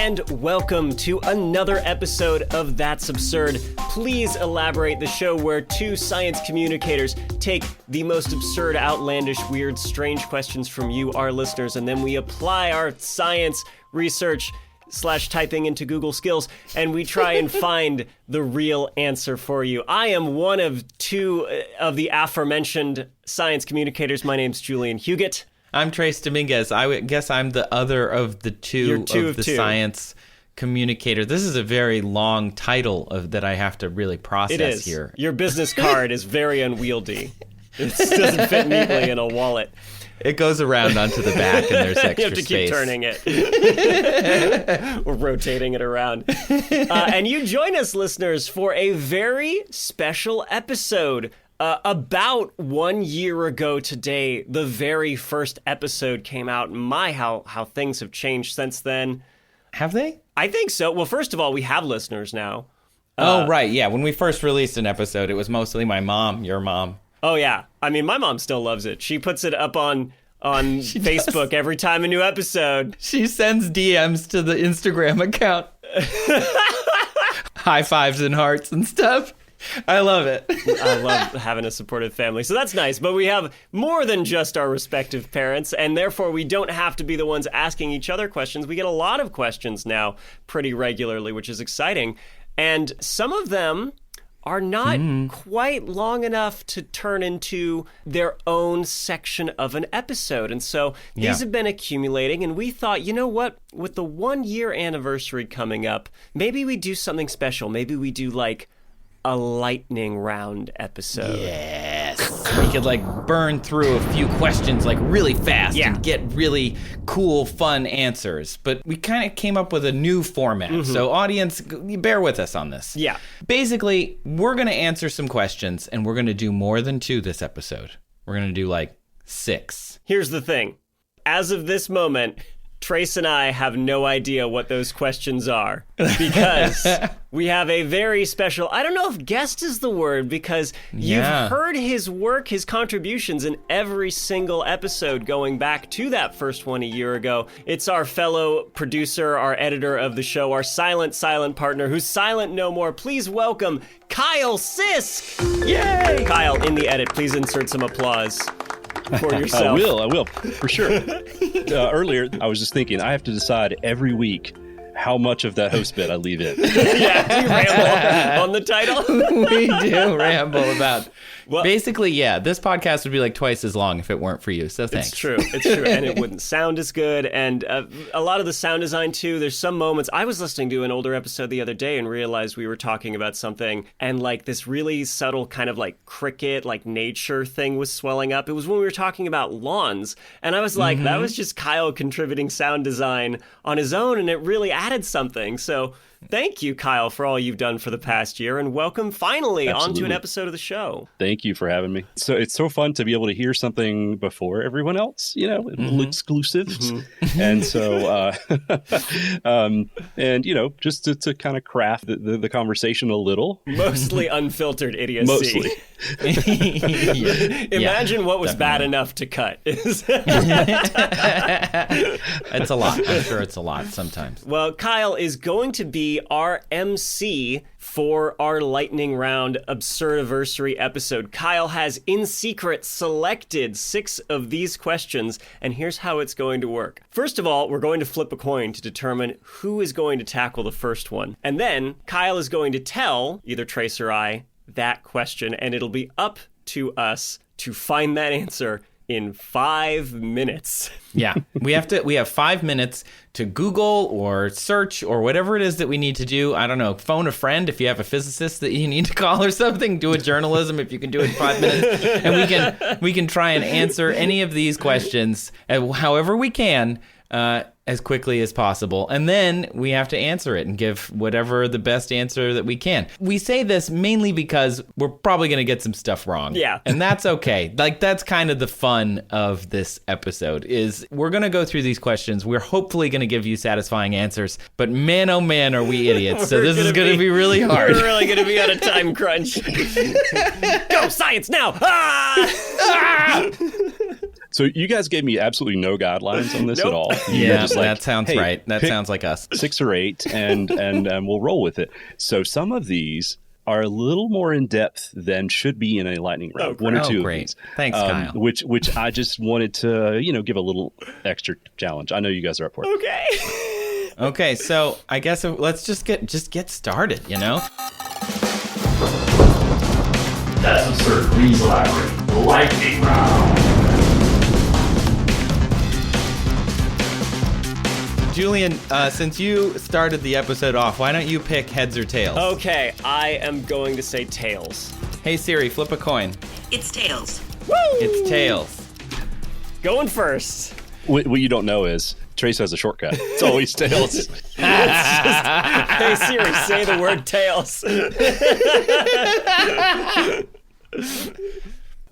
and welcome to another episode of That's Absurd. Please elaborate, the show where two science communicators take the most absurd, outlandish, weird, strange questions from you, our listeners, and then we apply our science research / typing into Google skills, and we try and find the real answer for you. I am one of two of the aforementioned science communicators. My name's Julian Huguet. I'm Trace Dominguez. I guess I'm the other of the two of the science communicator. This is a very long title that I have to really process here. Your business card is very unwieldy. It doesn't fit neatly in a wallet. It goes around onto the back, and there's extra space. You have to keep turning it. We're rotating it around. And you join us, listeners, for a very special episode. About 1 year ago today, the very first episode came out. How things have changed since then. Have they? I think so. Well, first of all, we have listeners now. Oh, right. Yeah. When we first released an episode, it was mostly my mom, your mom. Oh, yeah. I mean, my mom still loves it. She puts it up on Facebook every time a new episode. She sends DMs to the Instagram account. High fives and hearts and stuff. I love it. I love having a supportive family. So that's nice. But we have more than just our respective parents, and therefore we don't have to be the ones asking each other questions. We get a lot of questions now pretty regularly, which is exciting. And some of them are not quite long enough to turn into their own section of an episode. And so these have been accumulating, and we thought, you know what? With the 1 year anniversary coming up, maybe we do something special. Maybe we do like a lightning round episode. Yes. We could burn through a few questions really fast and get really cool, fun answers. But we kind of came up with a new format. So audience, bear with us on this. Yeah. Basically, we're going to answer some questions, and we're going to do more than 2 this episode. We're going to do 6. Here's the thing. As of this moment, Trace and I have no idea what those questions are because we have a very special, I don't know if guest is the word, because you've heard his work, his contributions in every single episode going back to that first one a year ago. It's our fellow producer, our editor of the show, our silent partner who's silent no more. Please welcome Kyle Sisk. Yay! Kyle, in the edit, please insert some applause for yourself. I will, for sure. Earlier, I was just thinking, I have to decide every week how much of that host bit I leave in. Yeah, do you ramble on the title? We do ramble about. Well, basically, this podcast would be twice as long if it weren't for you, so thanks. It's true, and it wouldn't sound as good, and a lot of the sound design, too. There's some moments, I was listening to an older episode the other day and realized we were talking about something, and this really subtle kind of cricket, nature thing was swelling up. It was when we were talking about lawns, and I was like, that was just Kyle contributing sound design on his own, and it really added something, so thank you, Kyle, for all you've done for the past year, and welcome finally onto an episode of the show. Thank you for having me. So it's so fun to be able to hear something before everyone else, exclusives. And so, just to kind of craft the conversation a little. Mostly unfiltered idiocy. Mostly. Imagine what was bad enough to cut. It's a lot. I'm sure it's a lot sometimes. Well, Kyle is going to be our MC for our lightning round Absurd-Iversary episode. Kyle has in secret selected 6 of these questions, and here's how it's going to work. First of all, we're going to flip a coin to determine who is going to tackle the first one. And then Kyle is going to tell either Trace or I that question, and it'll be up to us to find that answer in 5 minutes. Yeah, we have 5 minutes to Google or search or whatever it is that we need to do. I don't know, phone a friend if you have a physicist that you need to call or something. Do a journalism if you can do it in 5 minutes. And we can try and answer any of these questions however we can as quickly as possible. And then we have to answer it and give whatever the best answer that we can. We say this mainly because we're probably going to get some stuff wrong. Yeah. And that's okay. That's kind of the fun of this episode is we're going to go through these questions. We're hopefully going to give you satisfying answers, but man, oh man, are we idiots. So this is going to be really hard. We're really going to be on a time crunch. Go science now. Ah! So you guys gave me absolutely no guidelines on this at all. You were Yeah, just like, that sounds "Hey, right. That pick sounds like us. 6 or 8, and we'll roll with it." So some of these are a little more in depth than should be in a lightning round. One or two great. of these. Thanks, Kyle. Which I just wanted to, give a little extra challenge. I know you guys are up for it. Okay. Okay, so I guess let's just get started, That's Absurd-Iversary, lightning round. Julian, since you started the episode off, why don't you pick heads or tails? Okay, I am going to say tails. Hey Siri, flip a coin. It's tails. Woo! It's tails. Going first. What you don't know is Trace has a shortcut. It's always tails. Hey Siri, say the word tails.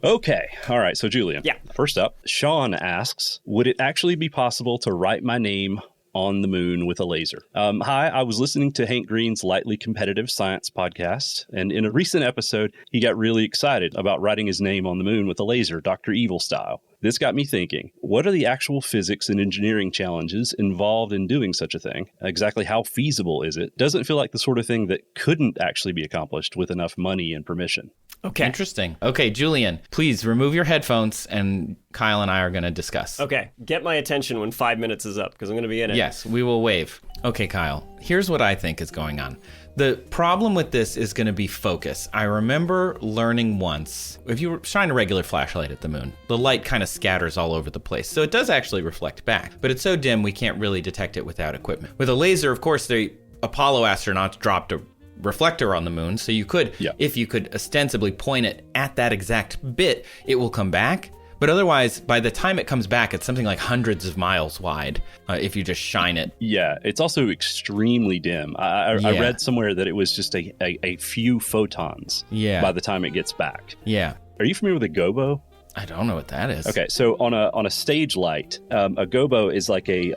Okay. All right. So, Julian. Yeah. First up, Sean asks, would it actually be possible to write my name on the moon with a laser? Hi, I was listening to Hank Green's Lightly Competitive Science podcast, and in a recent episode, he got really excited about writing his name on the moon with a laser, Dr. Evil style. This got me thinking, what are the actual physics and engineering challenges involved in doing such a thing? Exactly how feasible is it? Doesn't feel like the sort of thing that couldn't actually be accomplished with enough money and permission. Okay. Interesting. Okay, Julian, please remove your headphones, and Kyle and I are going to discuss. Okay, get my attention when 5 minutes is up, because I'm going to be in it. Yes, we will wave. Okay, Kyle, here's what I think is going on. The problem with this is going to be focus. I remember learning once, if you shine a regular flashlight at the moon, the light kind of scatters all over the place. So it does actually reflect back, but it's so dim we can't really detect it without equipment. With a laser, of course, the Apollo astronauts dropped a reflector on the moon, so you could, if you could ostensibly point it at that exact bit, it will come back. But otherwise, by the time it comes back, it's something like hundreds of miles wide if you just shine it. Yeah, it's also extremely dim. I read somewhere that it was just a few photons by the time it gets back. Yeah. Are you familiar with a gobo? I don't know what that is. Okay, so on a stage light, a gobo is like a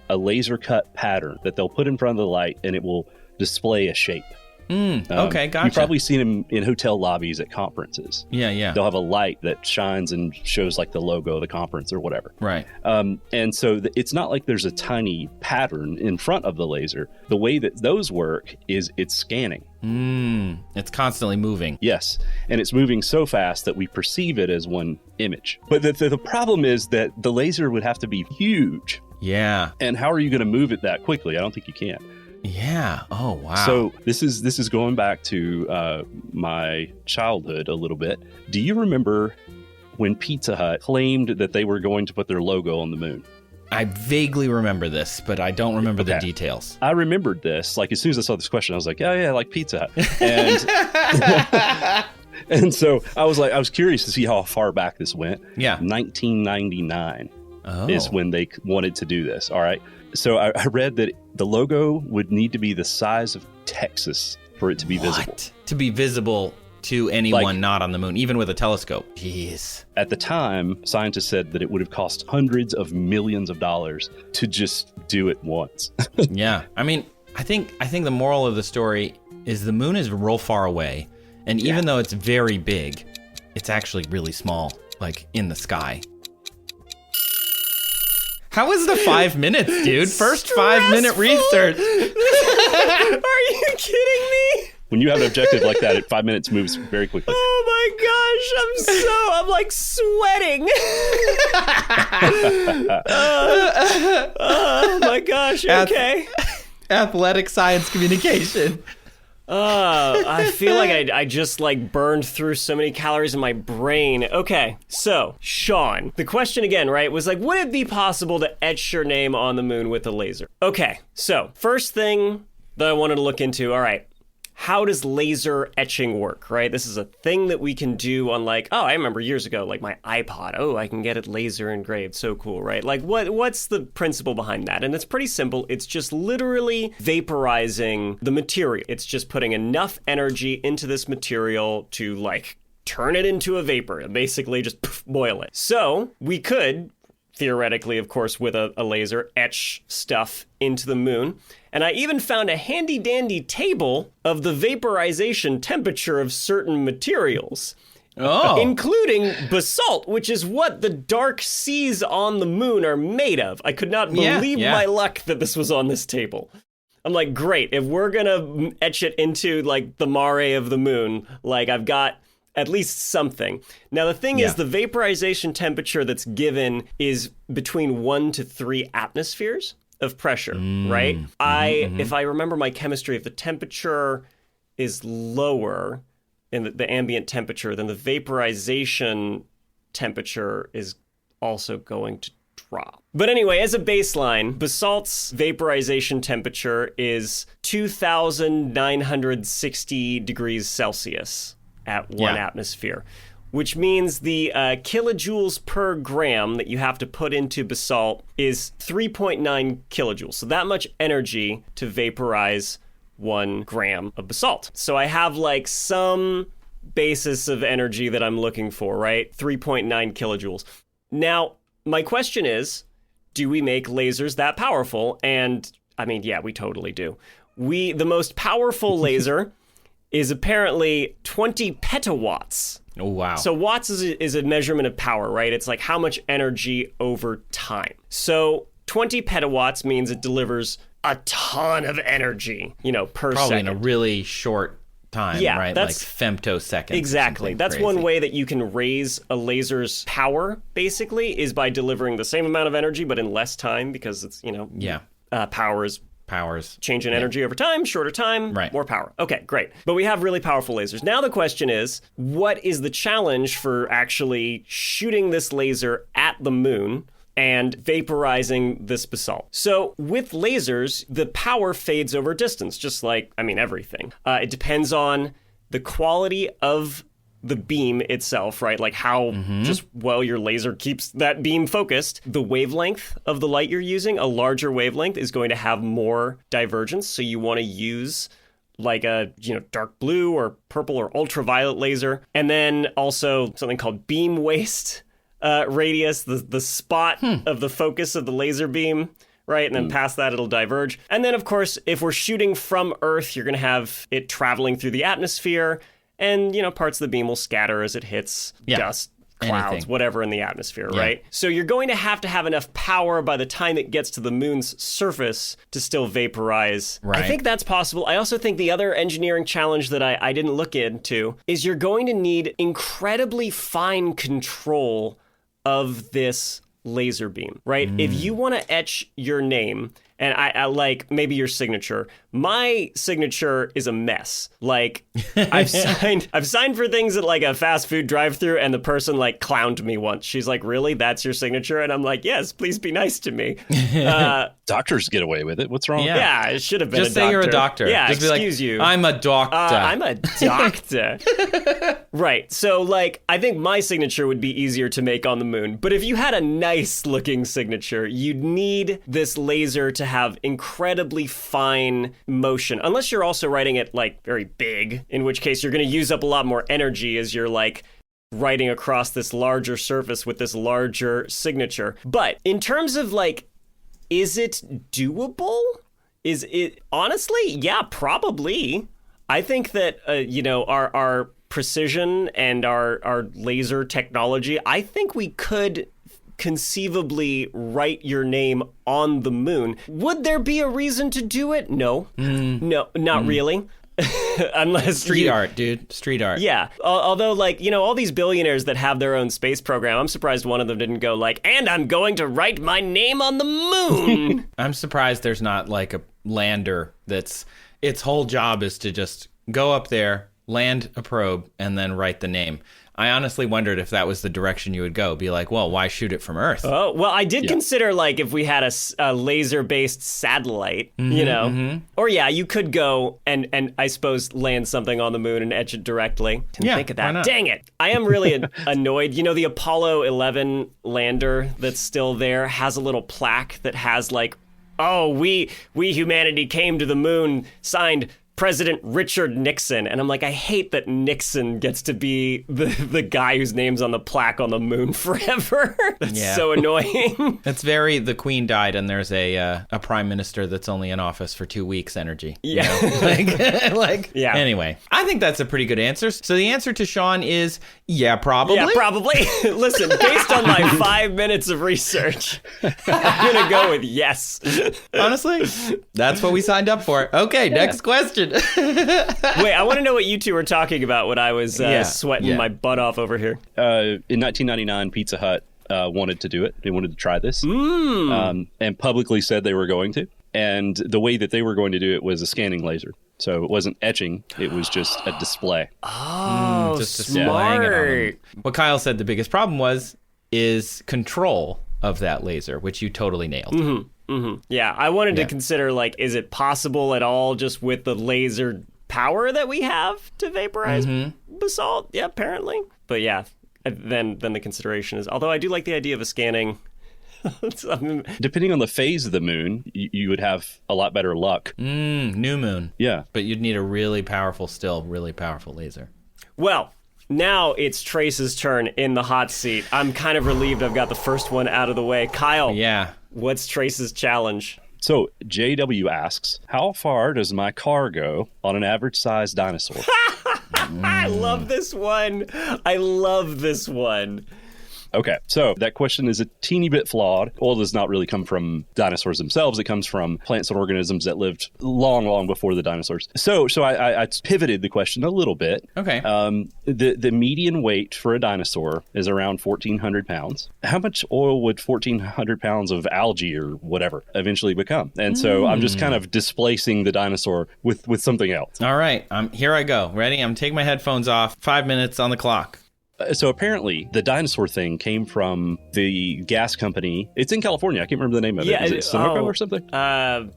laser cut pattern that they'll put in front of the light, and it will display a shape. Okay, gotcha. You've probably seen them in hotel lobbies at conferences. Yeah. They'll have a light that shines and shows like the logo of the conference or whatever. Right. And so it's not like there's a tiny pattern in front of the laser. The way that those work is it's scanning. It's constantly moving. Yes, and it's moving so fast that we perceive it as one image. But the problem is that the laser would have to be huge. Yeah. And how are you going to move it that quickly? I don't think you can. Yeah. Oh, wow. So this is going back to my childhood a little bit. Do you remember when Pizza Hut claimed that they were going to put their logo on the moon? I vaguely remember this, but I don't remember the details. I remembered this. Like, as soon as I saw this question, I was like, oh, yeah, like Pizza Hut. And so I was curious to see how far back this went. Yeah. 1999 is when they wanted to do this. All right. So I read that the logo would need to be the size of Texas for it to be visible. To be visible to anyone not on the moon, even with a telescope. Jeez. At the time, scientists said that it would have cost hundreds of millions of dollars to just do it once. Yeah. I mean, I think the moral of the story is the moon is real far away. And even though it's very big, it's actually really small, like in the sky. How was the 5 minutes, dude? First 5 minute research. Are you kidding me? When you have an objective like that, 5 minutes moves very quickly. Oh my gosh, I'm like sweating. Oh my gosh, okay. Athletic science communication. I feel like I just like burned through so many calories in my brain. Okay, so Sean, the question again, right, was like, would it be possible to etch your name on the moon with a laser? Okay, so first thing that I wanted to look into, all right, how does laser etching work, right? This is a thing that we can do on like, oh, I remember years ago, like my iPod. Oh, I can get it laser engraved. So cool, right? Like what's the principle behind that? And it's pretty simple. It's just literally vaporizing the material. It's just putting enough energy into this material to like turn it into a vapor, basically just boil it. So we could theoretically, of course, with a laser, etch stuff into the moon. And I even found a handy-dandy table of the vaporization temperature of certain materials. Oh. Including basalt, which is what the dark seas on the moon are made of. I could not believe my luck that this was on this table. I'm like, great, if we're gonna etch it into like the mare of the moon, like I've got at least something. Now the thing is, the vaporization temperature that's given is between 1 to 3 atmospheres of pressure, right? If I remember my chemistry, if the temperature is lower in the ambient temperature, then the vaporization temperature is also going to drop. But anyway, as a baseline, basalt's vaporization temperature is 2,960 degrees Celsius at 1 atmosphere, which means the kilojoules per gram that you have to put into basalt is 3.9 kilojoules. So that much energy to vaporize 1 gram of basalt. So I have like some basis of energy that I'm looking for, right? 3.9 kilojoules. Now, my question is, do we make lasers that powerful? And I mean, yeah, we totally do. The most powerful laser is apparently 20 petawatts. Oh, wow. So watts is a measurement of power, right? It's like how much energy over time. So 20 petawatts means it delivers a ton of energy, per Probably second. in a really short time, right? Like femtoseconds. Exactly. That's crazy. one way that you can raise a laser's power, basically, is by delivering the same amount of energy, but in less time, because it's, powers change in energy over time, shorter time, more power. Okay, great. But we have really powerful lasers. Now the question is, what is the challenge for actually shooting this laser at the moon and vaporizing this basalt? So with lasers, the power fades over distance, just like, everything. It depends on the quality of the beam itself, right? Like how just well your laser keeps that beam focused. The wavelength of the light you're using, a larger wavelength, is going to have more divergence. So you want to use like a dark blue or purple or ultraviolet laser. And then also something called beam waist radius, the spot of the focus of the laser beam, right? And then past that, it'll diverge. And then, of course, if we're shooting from Earth, you're going to have it traveling through the atmosphere, and, parts of the beam will scatter as it hits dust, clouds, whatever in the atmosphere, right? So you're going to have enough power by the time it gets to the moon's surface to still vaporize. Right. I think that's possible. I also think the other engineering challenge that I didn't look into is you're going to need incredibly fine control of this laser beam, right? If you want to etch your name, and I like maybe your signature, my signature is a mess. Like I've signed for things at like a fast food drive-thru, and the person like clowned me once. She's like, "Really? That's your signature?" And I'm like, "Yes, please be nice to me." Doctors get away with it. What's wrong? Yeah, it should have been just a doctor. say you're a doctor. Yeah, just excuse be like, you. I'm a doctor. I'm a doctor. Right. So, like, I think my signature would be easier to make on the moon. But if you had a nice-looking signature, you'd need this laser to have incredibly fine motion. Unless you're also writing it, like, very big, in which case you're going to use up a lot more energy as you're, like, writing across this larger surface with this larger signature. But in terms of, like, is it doable? Is it... Honestly, yeah, probably. I think that, our precision and our laser technology, I think we could conceivably write your name on the moon. Would there be a reason to do it? No. No, not really. Unless Street art, dude. Street art. Yeah. Although, like, all these billionaires that have their own space program, I'm surprised one of them didn't go like, and I'm going to write my name on the moon. I'm surprised there's not like a lander that's its whole job is to just go up there, land a probe, and then write the name. I honestly wondered if that was the direction you would go. Be like, well, why shoot it from Earth? Oh, well, I did consider, like, if we had a laser-based satellite, Or, yeah, you could go and I suppose, land something on the moon and etch it directly. Didn't think of that. Why not? Dang it. I am really annoyed. The Apollo 11 lander that's still there has a little plaque that has, like, oh, we humanity came to the moon, signed President Richard Nixon. And I'm like, I hate that Nixon gets to be the guy whose name's on the plaque on the moon forever. That's so annoying. It's very, the Queen died and there's a prime minister that's only in office for 2 weeks energy. Yeah. Yeah. Anyway, I think that's a pretty good answer. So the answer to Sean is, yeah, probably. Yeah, probably. Listen, based on my 5 minutes of research, I'm going to go with yes. Honestly, that's what we signed up for. Okay, next question. Wait, I want to know what you two were talking about when I was sweating my butt off over here. In 1999, Pizza Hut wanted to do it. They wanted to try this and publicly said they were going to. And the way that they were going to do it was a scanning laser. So it wasn't etching. It was just a display. Oh, just smart. It on them. What Kyle said the biggest problem is control of that laser, which you totally nailed. Mm-hmm. Mm-hmm. Yeah, I wanted to consider, like, is it possible at all just with the laser power that we have to vaporize basalt? Yeah, apparently. But yeah, then the consideration is, although I do like the idea of a scanning. Depending on the phase of the moon, you would have a lot better luck. New moon. Yeah. But you'd need a really powerful laser. Well, now it's Trace's turn in the hot seat. I'm kind of relieved I've got the first one out of the way. Kyle, what's Trace's challenge? So JW asks, how far does my car go on an average sized dinosaur? I love this one. Okay, so that question is a teeny bit flawed. Oil does not really come from dinosaurs themselves. It comes from plants and organisms that lived long, long before the dinosaurs. So I pivoted the question a little bit. Okay. The median weight for a dinosaur is around 1,400 pounds. How much oil would 1,400 pounds of algae or whatever eventually become? And so I'm just kind of displacing the dinosaur with something else. All right, here I go. Ready? I'm taking my headphones off. 5 minutes on the clock. So apparently the dinosaur thing came from the gas company. It's in California. I can't remember the name of it. Is it Sunoco or something?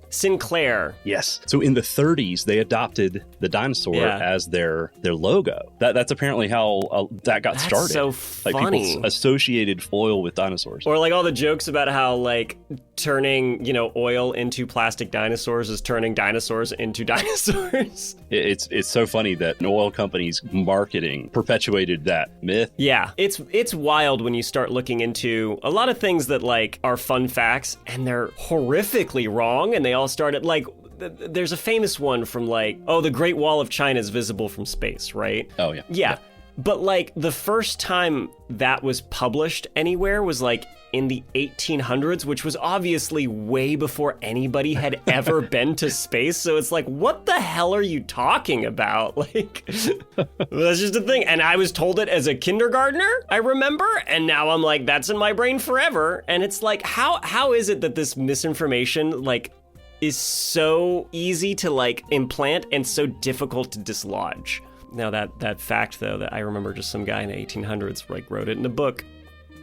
Sinclair. Yes. So in the 30s, they adopted the dinosaur as their logo. That's apparently how that got started. So funny. Like people associated oil with dinosaurs. Or like all the jokes about how like turning, oil into plastic dinosaurs is turning dinosaurs into dinosaurs. It's so funny that an oil company's marketing perpetuated that myth. Yeah, it's wild when you start looking into a lot of things that like are fun facts and they're horrifically wrong, and they all started like there's a famous one from like, the Great Wall of China is visible from space, right? Oh yeah. Yeah. But like the first time that was published anywhere was like in the 1800s, which was obviously way before anybody had ever been to space. So it's like, what the hell are you talking about? Like, that's just a thing. And I was told it as a kindergartner, I remember. And now I'm like, that's in my brain forever. And it's like, how is it that this misinformation, like, is so easy to, like, implant and so difficult to dislodge? Now that fact, though, that I remember just some guy in the 1800s, like, wrote it in a book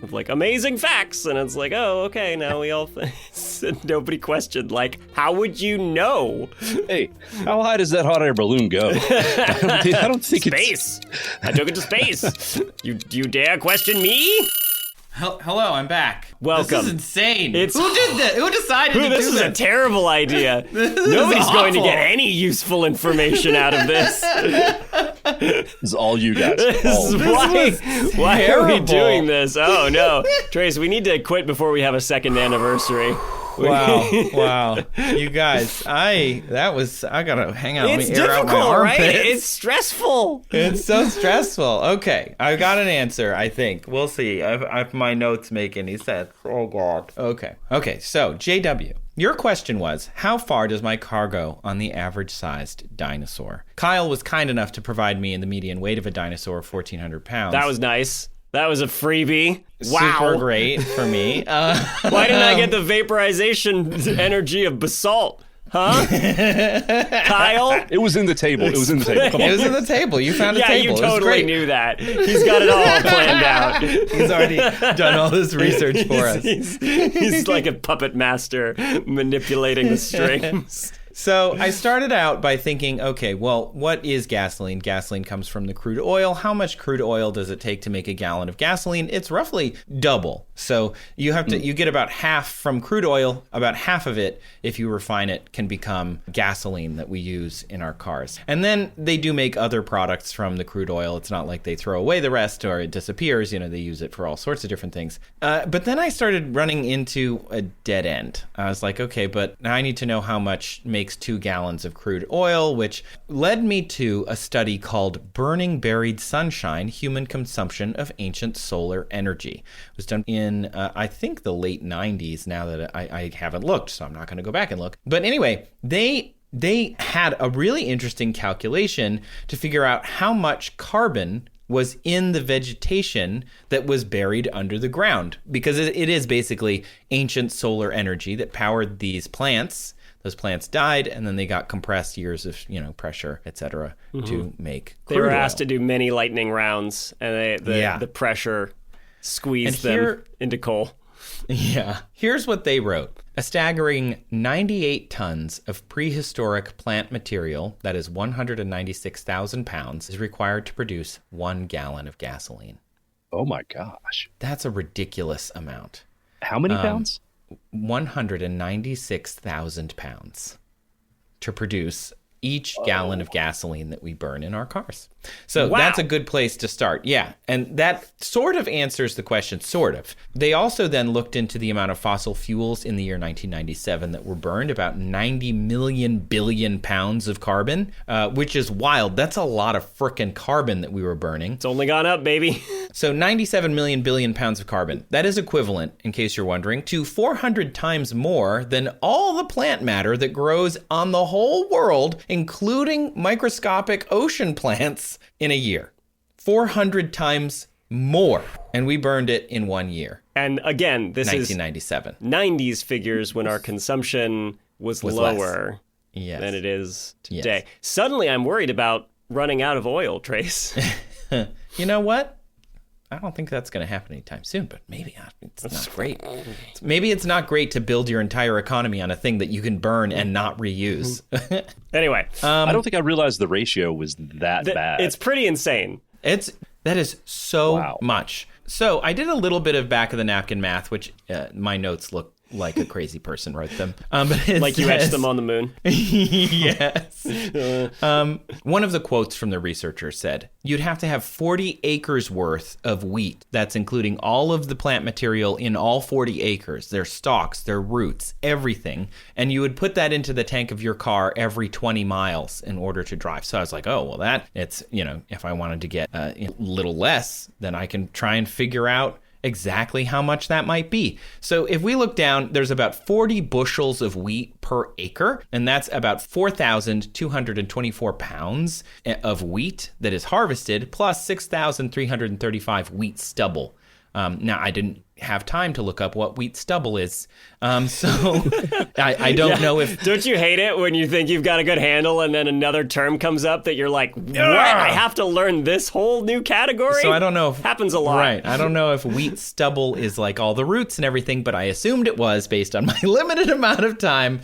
of like amazing facts, and it's like, oh, okay, now we all nobody questioned, like, how would you know? Hey, how high does that hot air balloon go? I don't think space. I took it to space. You dare question me? Hello, I'm back. Welcome. This is insane. Who did that? Who decided to do this? This is a terrible idia. Nobody's going to get any useful information out of this. This is all you guys. Why are we doing this? Oh, no. Trace, we need to quit before we have a second anniversary. Wow. You guys, I gotta hang out. It's air out my difficult, right? armpits. It's stressful. It's so stressful. Okay, I got an answer, I think. We'll see if my notes make any sense. Oh, God. Okay, so, JW, your question was, how far does my car go on the average-sized dinosaur? Kyle was kind enough to provide me in the median weight of a dinosaur of 1,400 pounds. That was nice. That was a freebie. Wow. Super great for me. Why didn't I get the vaporization energy of basalt? Huh? Kyle? It was in the table. Come on. It was in the table. You found a table. Yeah, you totally knew that. He's got it all planned out. He's already done all this research for us. He's like a puppet master manipulating the strings. So I started out by thinking, okay, well, what is gasoline? Gasoline comes from the crude oil. How much crude oil does it take to make a gallon of gasoline? It's roughly double. So you get about half from crude oil. About half of it, if you refine it, can become gasoline that we use in our cars. And then they do make other products from the crude oil. It's not like they throw away the rest or it disappears. They use it for all sorts of different things. But then I started running into a dead end. I was like, okay, but now I need to know how much makes 2 gallons of crude oil, which led me to a study called Burning Buried Sunshine, Human Consumption of Ancient Solar Energy. It was done in, I think, the late 90s, now that I haven't looked, so I'm not going to go back and look. But anyway, they had a really interesting calculation to figure out how much carbon was in the vegetation that was buried under the ground, because it is basically ancient solar energy that powered these plants. Those plants died, and then they got compressed years of pressure, etc., to make crude They were oil. asked to do many lightning rounds, and the pressure squeezed them into coal. Yeah. Here's what they wrote. A staggering 98 tons of prehistoric plant material, that is 196,000 pounds, is required to produce 1 gallon of gasoline. Oh my gosh. That's a ridiculous amount. How many pounds? 196,000 pounds to produce each gallon of gasoline that we burn in our cars. So that's a good place to start. Yeah. And that sort of answers the question, sort of. They also then looked into the amount of fossil fuels in the year 1997 that were burned, about 90 million billion pounds of carbon, which is wild. That's a lot of frickin' carbon that we were burning. It's only gone up, baby. So 97 million billion pounds of carbon. That is equivalent, in case you're wondering, to 400 times more than all the plant matter that grows on the whole world, including microscopic ocean plants, in a year. 400 times more. And we burned it in 1 year. And again, this 1997. is 90s figures when our consumption was lower than it is today. Yes. Suddenly, I'm worried about running out of oil, Trace. You know what? I don't think that's going to happen anytime soon, but maybe it's not great. Maybe it's not great to build your entire economy on a thing that you can burn and not reuse. Anyway. I don't think I realized the ratio was that bad. It's pretty insane. That is so much. So I did a little bit of back of the napkin math, which my notes look like a crazy person wrote them. But like you etched them on the moon. Yes. One of the quotes from the researcher said, you'd have to have 40 acres worth of wheat. That's including all of the plant material in all 40 acres, their stalks, their roots, everything. And you would put that into the tank of your car every 20 miles in order to drive. So I was like, oh, well, it's, if I wanted to get a little less, then I can try and figure out exactly how much that might be. So if we look down, there's about 40 bushels of wheat per acre, and that's about 4,224 pounds of wheat that is harvested, plus 6,335 wheat stubble. Now, I didn't have time to look up what wheat stubble is, so I don't know if... Don't you hate it when you think you've got a good handle and then another term comes up that you're like, what? I have to learn this whole new category? So I don't know if... Happens a lot. Right. I don't know if wheat stubble is like all the roots and everything, but I assumed it was based on my limited amount of time.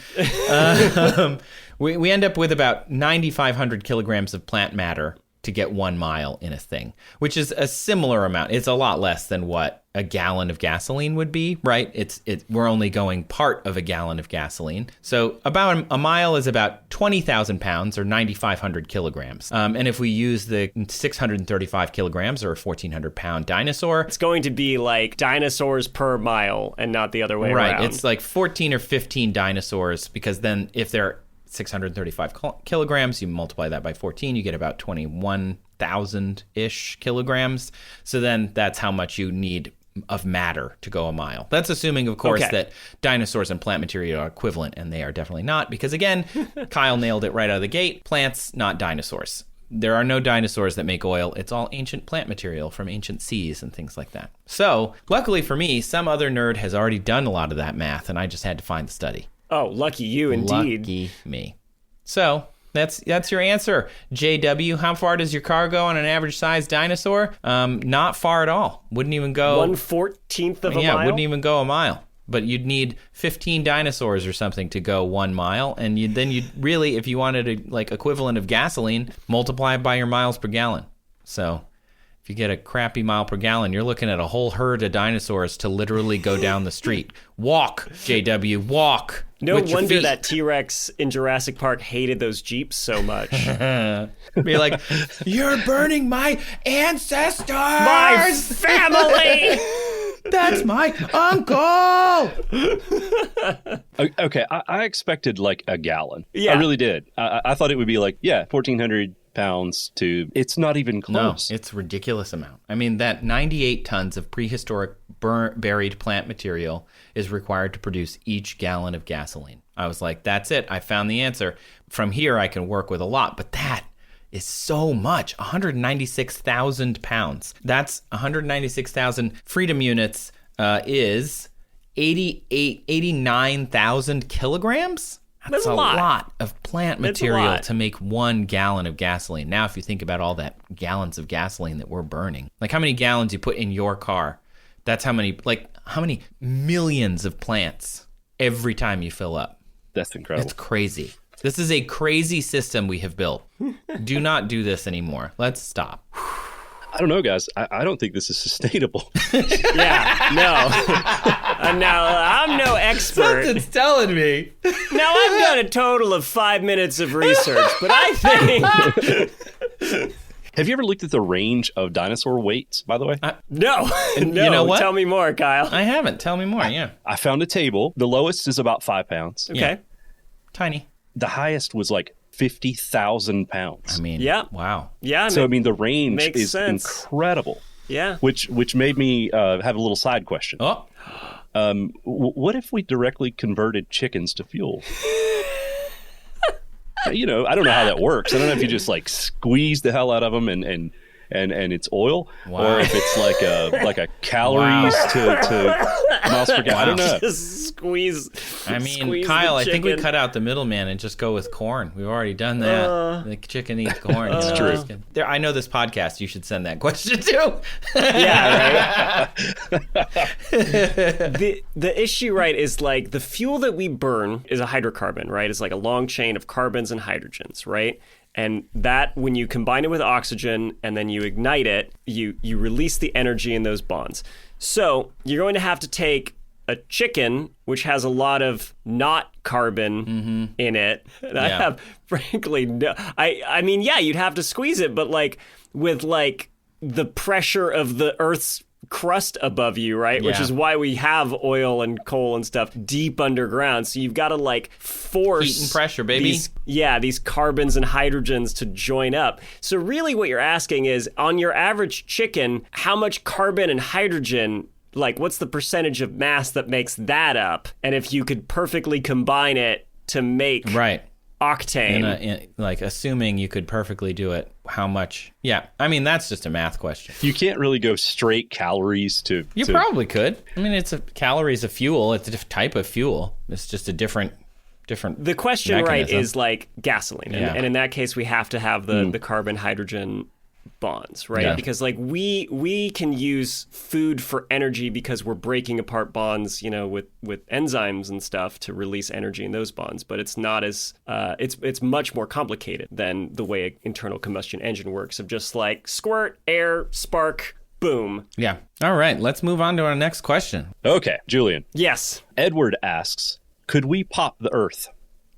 We end up with about 9,500 kilograms of plant matter to get 1 mile in a thing, which is a similar amount. It's a lot less than what a gallon of gasoline would be, right? We're only going part of a gallon of gasoline. So about a mile is about 20,000 pounds or 9,500 kilograms. And if we use the 635 kilograms or a 1,400 pound dinosaur, it's going to be like dinosaurs per mile and not the other way around. Right. It's like 14 or 15 dinosaurs, because then if they're 635 kilograms, you multiply that by 14, you get about 21,000-ish kilograms. So then that's how much you need of matter to go a mile. That's assuming, of course, that dinosaurs and plant material are equivalent, and they are definitely not, because again, Kyle nailed it right out of the gate. Plants, not dinosaurs. There are no dinosaurs that make oil. It's all ancient plant material from ancient seas and things like that. So, luckily for me, some other nerd has already done a lot of that math, and I just had to find the study. Oh, lucky you, indeed. Lucky me. So that's your answer, JW. How far does your car go on an average-sized dinosaur? Not far at all. Wouldn't even go 1/14 of a mile. Yeah, wouldn't even go a mile. But you'd need 15 dinosaurs or something to go 1 mile, and you'd really, if you wanted a like equivalent of gasoline, multiply it by your miles per gallon. So if you get a crappy mile per gallon, you're looking at a whole herd of dinosaurs to literally go down the street. Walk, JW, walk. No with your wonder feet. that T-Rex in Jurassic Park hated those Jeeps so much. Be like, you're burning my ancestors! My family! That's my uncle! Okay, I expected like a gallon. Yeah. I really did. I thought it would be like, 1,400 pounds to... It's not even close. No, it's a ridiculous amount. I mean, that 98 tons of prehistoric buried plant material is required to produce each gallon of gasoline. I was like, that's it. I found the answer. From here, I can work with a lot, but that is so much. 196,000 pounds. That's 196,000 freedom units is 89,000 kilograms? That's a lot of plant material to make 1 gallon of gasoline. Now, if you think about all that gallons of gasoline that we're burning, like how many gallons you put in your car, that's how many millions of plants every time you fill up. That's incredible. It's crazy. This is a crazy system we have built. Do not do this anymore. Let's stop. I don't know, guys. I don't think this is sustainable. Yeah, no. Now, I'm no expert. Something's telling me. Now, I've done a total of 5 minutes of research, but I think... Have you ever looked at the range of dinosaur weights, by the way? No. You know what? Tell me more, Kyle. I haven't. Tell me more, yeah. I found a table. The lowest is about 5 pounds. Okay. Yeah. Tiny. The highest was like 50,000 pounds. I mean, Yeah. wow. Yeah. So, I mean, the range makes is sense. incredible. Yeah. Which made me have a little side question. Oh, What if we directly converted chickens to fuel? I don't know how that works. I don't know if you just like squeeze the hell out of them and it's oil, or if it's like a calories to miles per gallon. I don't know. Just squeeze. I mean, squeeze Kyle, the I think we chicken. cut out the middleman and just go with corn. We've already done that. The chicken eats corn. That's true. I know this podcast. You should send that question to. Yeah, right. The issue, right, is like the fuel that we burn is a hydrocarbon, right? It's like a long chain of carbons and hydrogens, right? And that, when you combine it with oxygen and then you ignite it, you release the energy in those bonds. So you're going to have to take a chicken, which has a lot of not carbon in it. And I have, frankly, no... I mean, yeah, you'd have to squeeze it, but like with like the pressure of the Earth's crust above you, right? Which is why we have oil and coal and stuff deep underground. So you've got to like force Heat and pressure, baby. These carbons and hydrogens to join up. So really what you're asking is, on your average chicken, how much carbon and hydrogen, like what's the percentage of mass that makes that up? And if you could perfectly combine it to make octane. Like assuming you could perfectly do it, how much? Yeah, I mean, that's just a math question. You can't really go straight calories to... You probably could. I mean, calories of fuel. It's a different type of fuel. It's just a different The question, mechanism. right, is like gasoline. And in that case, we have to have the carbon-hydrogen bonds, right? Yeah. Because like we can use food for energy because we're breaking apart bonds, with enzymes and stuff to release energy in those bonds. But it's not as it's much more complicated than the way an internal combustion engine works, of just like squirt, air, spark, boom. Yeah. All right. Let's move on to our next question. Okay, Julian. Yes. Edward asks, could we pop the Earth?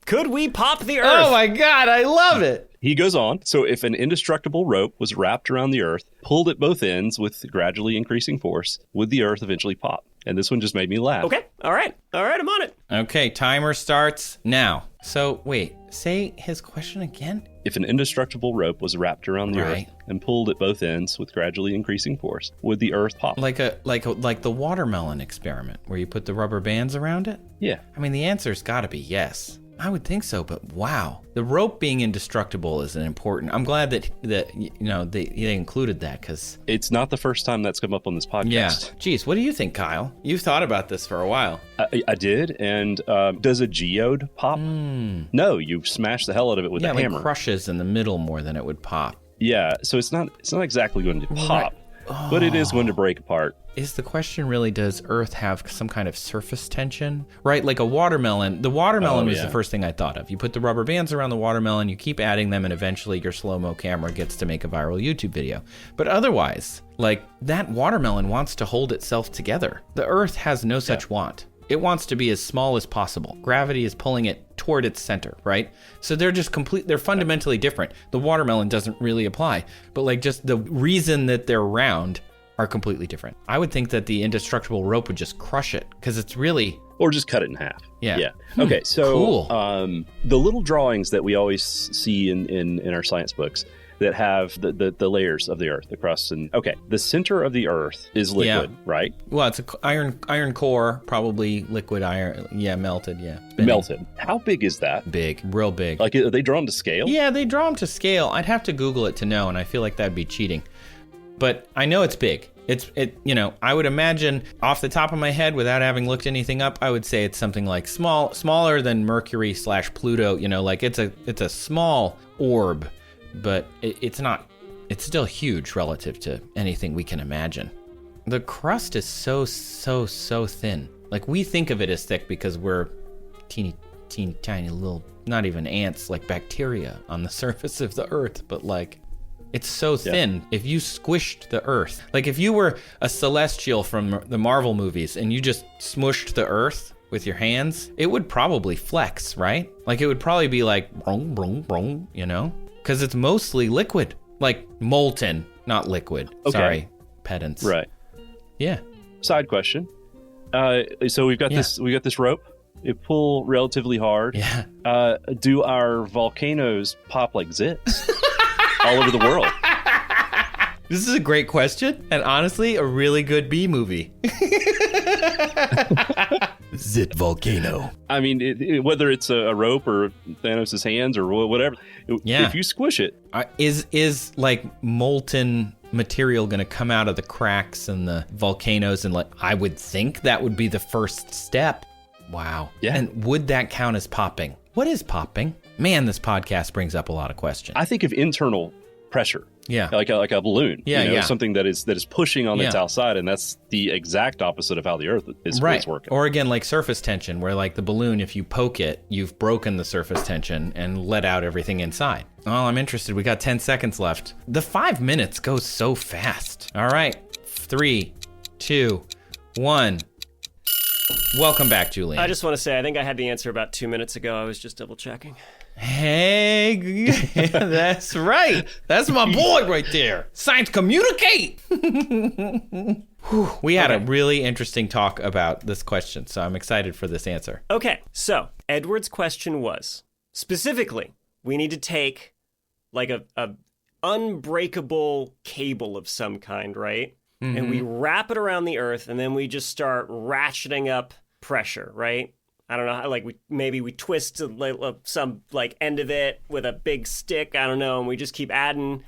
Could we pop the Earth? Oh my God, I love it. He goes on, so if an indestructible rope was wrapped around the Earth, pulled at both ends with gradually increasing force, would the Earth eventually pop? And this one just made me laugh. Okay. All right, I'm on it. Okay, timer starts now. So wait, say his question again? If an indestructible rope was wrapped around the Right. Earth and pulled at both ends with gradually increasing force, would the Earth pop? Like the watermelon experiment where you put the rubber bands around it? Yeah. I mean, the answer's got to be yes. I would think so, but wow. The rope being indestructible is an important... I'm glad that they included that, because... It's not the first time that's come up on this podcast. Yeah. Geez, what do you think, Kyle? You've thought about this for a while. I did, and does a geode pop? No, you smash the hell out of it with a hammer. Like crushes in the middle more than it would pop. Yeah, so it's not exactly going to pop. but it is going to break apart. Is the question really, does Earth have some kind of surface tension? Right, like a watermelon. The watermelon was the first thing I thought of. You put the rubber bands around the watermelon, you keep adding them, and eventually your slow-mo camera gets to make a viral YouTube video. But otherwise, like, that watermelon wants to hold itself together. The Earth has no such want. It wants to be as small as possible. Gravity is pulling it toward its center, right? So they're just they're fundamentally different. The watermelon doesn't really apply, but like just the reason that they're round are completely different. I would think that the indestructible rope would just crush it because it's really... Or just cut it in half. Yeah. Okay, so cool. The little drawings that we always see in our science books that have the layers of the Earth across. And okay, the center of the Earth is liquid, right? Well, it's an iron core, probably liquid iron. Yeah, melted. Yeah, spinning. Melted. How big is that? Big, real big. Like, are they drawn to scale? Yeah, they draw them to scale. I'd have to Google it to know, and I feel like that'd be cheating. But I know it's big. I would imagine off the top of my head, without having looked anything up, I would say it's something like smaller than Mercury / Pluto. Like it's a small orb, but it's not. It's still huge relative to anything we can imagine. The crust is so thin. Like, we think of it as thick because we're teeny tiny little, not even ants, like bacteria on the surface of the Earth, but like, it's so thin. If you squished the Earth, like if you were a celestial from the Marvel movies and you just smushed the Earth with your hands, it would probably flex, right? Like, it would probably be like, brong, brong, brong, because it's mostly liquid, like molten, not liquid. Okay. Sorry, pedants. Right. Yeah. Side question. So we've got this rope. It pull relatively hard. Yeah. Do our volcanoes pop like zits all over the world? This is a great question, and honestly, a really good B movie. Zit volcano. I mean, whether it's a rope or Thanos' hands or whatever, if you squish it. Is like molten material going to come out of the cracks and the volcanoes? And like, I would think that would be the first step. Wow. Yeah. And would that count as popping? What is popping? Man, this podcast brings up a lot of questions. I think of internal pressure. Yeah. Like a balloon. Yeah, Something that is pushing on its outside, and that's the exact opposite of how the Earth is working. Or again, like surface tension, where like the balloon, if you poke it, you've broken the surface tension and let out everything inside. Oh, I'm interested. We got 10 seconds left. The 5 minutes goes so fast. All right. 3, 2, 1. Welcome back, Julian. I just want to say, I think I had the answer about 2 minutes ago. I was just double checking. Hey, that's right. That's my boy right there. Science communicate. We had a really interesting talk about this question, so I'm excited for this answer. Okay, so Edward's question was, specifically, we need to take like a unbreakable cable of some kind, right? Mm-hmm. And we wrap it around the Earth, and then we just start ratcheting up pressure, right? I don't know, like we twist some like end of it with a big stick, I don't know, and we just keep adding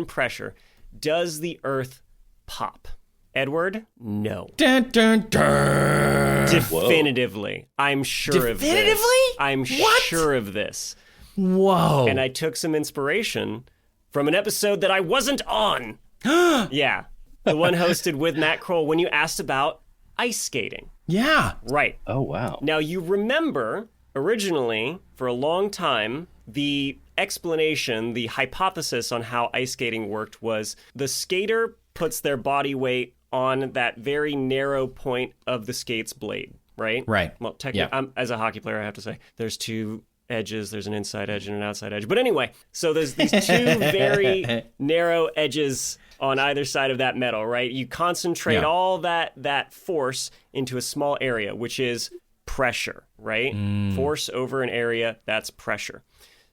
pressure. Does the Earth pop? Edward, no. Dun, dun, dun. Definitively. I'm sure of this. Definitively? I'm What? sure of this. Whoa. And I took some inspiration from an episode that I wasn't on. Yeah. The one hosted with Matt Kroll when you asked about ice skating. Yeah. Right. Oh, wow. Now, you remember, originally, for a long time, the explanation, the hypothesis on how ice skating worked was the skater puts their body weight on that very narrow point of the skate's blade, right? Right. Well, technically, as a hockey player, I have to say, there's two edges. There's an inside edge and an outside edge. But anyway, so there's these two very narrow edges on either side of that metal, right? You concentrate all that force into a small area, which is pressure, right? Force over an area, that's pressure.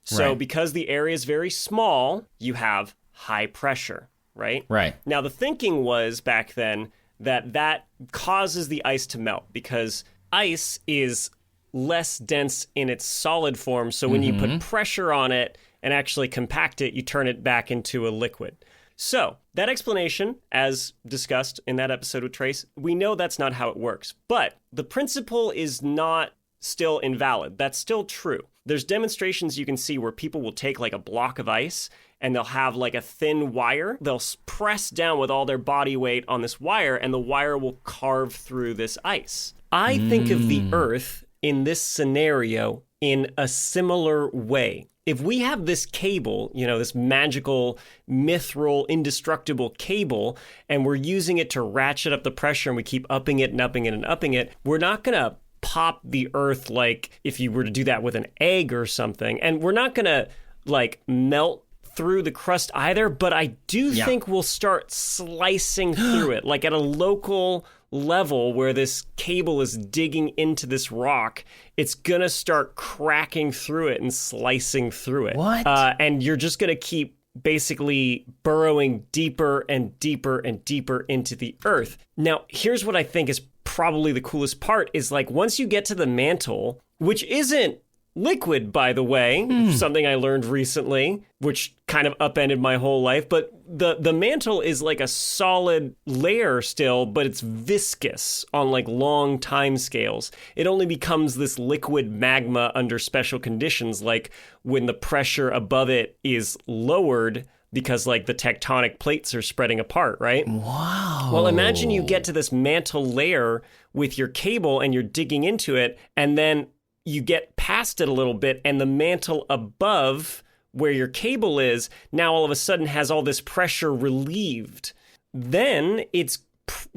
So because the area is very small, you have high pressure, right? Right. Now, the thinking was back then that causes the ice to melt because ice is less dense in its solid form. So when you put pressure on it and actually compact it, you turn it back into a liquid. So that explanation, as discussed in that episode with Trace, we know that's not how it works. But the principle is not still invalid. That's still true. There's demonstrations you can see where people will take like a block of ice and they'll have like a thin wire. They'll press down with all their body weight on this wire, and the wire will carve through this ice. I think of the Earth in this scenario in a similar way. If we have this cable, this magical, mithril, indestructible cable, and we're using it to ratchet up the pressure and we keep upping it and upping it and upping it, we're not going to pop the Earth like if you were to do that with an egg or something. And we're not going to like melt through the crust either, but I do think we'll start slicing through it, like at a local level where this cable is digging into this rock, it's gonna start cracking through it and slicing through it. What? And you're just gonna keep basically burrowing deeper and deeper and deeper into the earth. Now, here's what I think is probably the coolest part is like once you get to the mantle, which isn't liquid, by the way, something I learned recently, which kind of upended my whole life. But the mantle is like a solid layer still, but it's viscous on like long time scales. It only becomes this liquid magma under special conditions, like when the pressure above it is lowered because like the tectonic plates are spreading apart, right? Wow. Well, imagine you get to this mantle layer with your cable and you're digging into it, and then you get past it a little bit, and the mantle above where your cable is now all of a sudden has all this pressure relieved. Then it's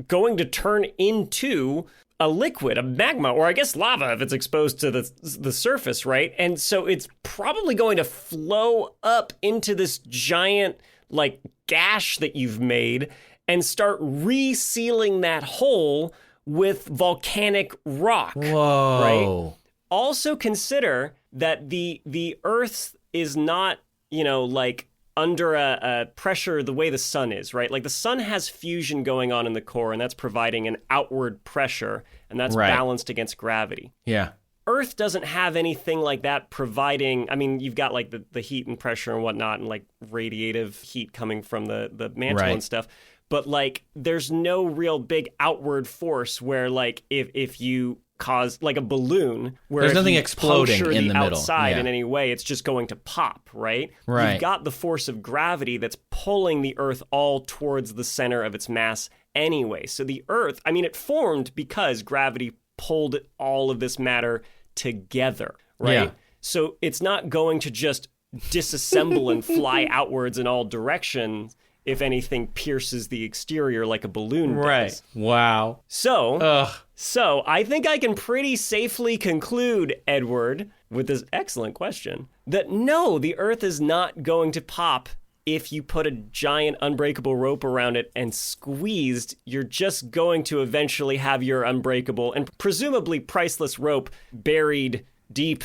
going to turn into a liquid, a magma, or I guess lava if it's exposed to the surface, right? And so it's probably going to flow up into this giant like gash that you've made and start resealing that hole with volcanic rock. Whoa. Right? Also consider that the Earth is not, like under a pressure the way the sun is, right? Like the sun has fusion going on in the core, and that's providing an outward pressure, and that's balanced against gravity. Yeah. Earth doesn't have anything like that providing, I mean, you've got like the heat and pressure and whatnot, and like radiative heat coming from the mantle and stuff. But like there's no real big outward force where like if you cause like a balloon where there's nothing you exploding puncture in the middle outside in any way, it's just going to pop, right? Right. You've got the force of gravity that's pulling the Earth all towards the center of its mass anyway. So the Earth, I mean, it formed because gravity pulled all of this matter together, right? Yeah. So it's not going to just disassemble and fly outwards in all directions if anything pierces the exterior like a balloon does. Right. Wow. So I think I can pretty safely conclude, Edward, with this excellent question, that no, the Earth is not going to pop if you put a giant unbreakable rope around it and squeezed. You're just going to eventually have your unbreakable and presumably priceless rope buried deep,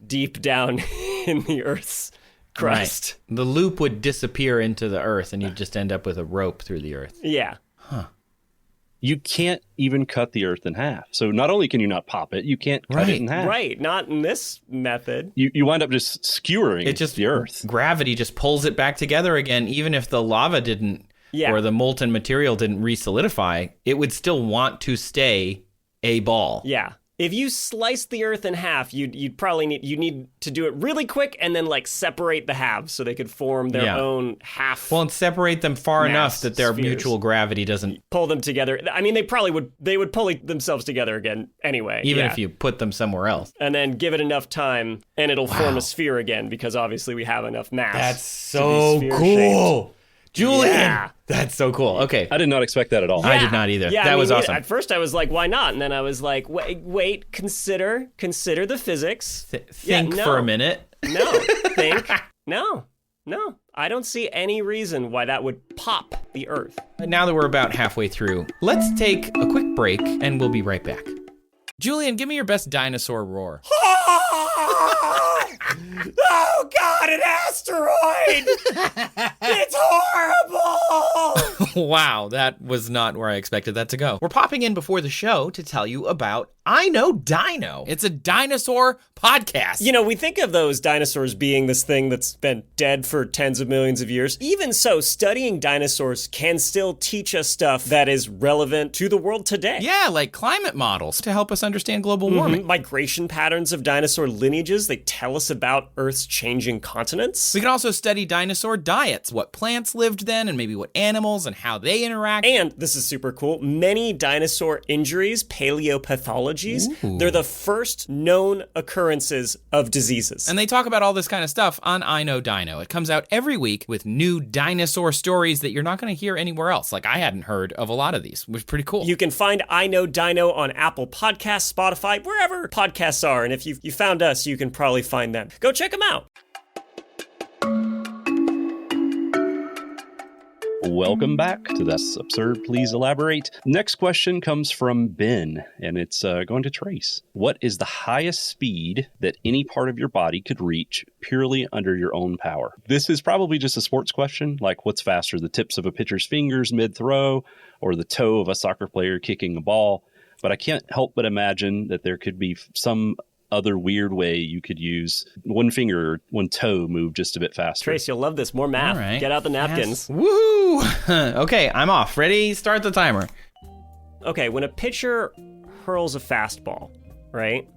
deep down in the Earth's crust. Right. The loop would disappear into the earth, and you'd just end up with a rope through the earth. Yeah. Huh. You can't even cut the earth in half. So not only can you not pop it, you can't cut it in half. Right. Not in this method. You wind up just skewering the earth. Gravity just pulls it back together again. Even if the lava didn't, or the molten material didn't re-solidify, it would still want to stay a ball. Yeah. If you slice the Earth in half, you'd probably need to do it really quick and then like separate the halves so they could form their own half. Well, and separate them far enough that their spheres. mutual gravity doesn't Pull them together. I mean, they would pull themselves together again anyway. Even if you put them somewhere else. And then give it enough time and it'll form a sphere again because obviously we have enough mass. That's so cool. Julian, that's so cool. Okay. I did not expect that at all. I did not either. Yeah, that was awesome. At first I was like, why not? And then I was like, wait, consider the physics. Think for a minute. No. I don't see any reason why that would pop the Earth. Now that we're about halfway through, let's take a quick break and we'll be right back. Julian, give me your best dinosaur roar. Oh God, an asteroid! It's horrible! Wow, that was not where I expected that to go. We're popping in before the show to tell you about I Know Dino. It's a dinosaur podcast. You know, we think of those dinosaurs being this thing that's been dead for tens of millions of years. Even so, studying dinosaurs can still teach us stuff that is relevant to the world today. Yeah, like climate models to help us understand global warming. Migration patterns of dinosaur lineages, they tell us about about Earth's changing continents. We can also study dinosaur diets, what plants lived then, and maybe what animals and how they interact. And, this is super cool, many dinosaur injuries, paleopathologies, they're the first known occurrences of diseases. And they talk about all this kind of stuff on I Know Dino. It comes out every week with new dinosaur stories that you're not going to hear anywhere else. Like, I hadn't heard of a lot of these, which is pretty cool. You can find I Know Dino on Apple Podcasts, Spotify, wherever podcasts are. And if you found us, you can probably find them. Go check them out. Welcome back to That's Absurd. Please elaborate. Next question comes from Ben, and it's going to Trace. What is the highest speed that any part of your body could reach purely under your own power? This is probably just a sports question, like what's faster, the tips of a pitcher's fingers mid-throw or the toe of a soccer player kicking a ball? But I can't help but imagine that there could be some other weird way you could use one finger or one toe move just a bit faster. Trace, you'll love this. More math. All right. Get out the napkins. Yes. Woohoo! Okay, I'm off. Ready? Start the timer. Okay, when a pitcher hurls a fastball, right,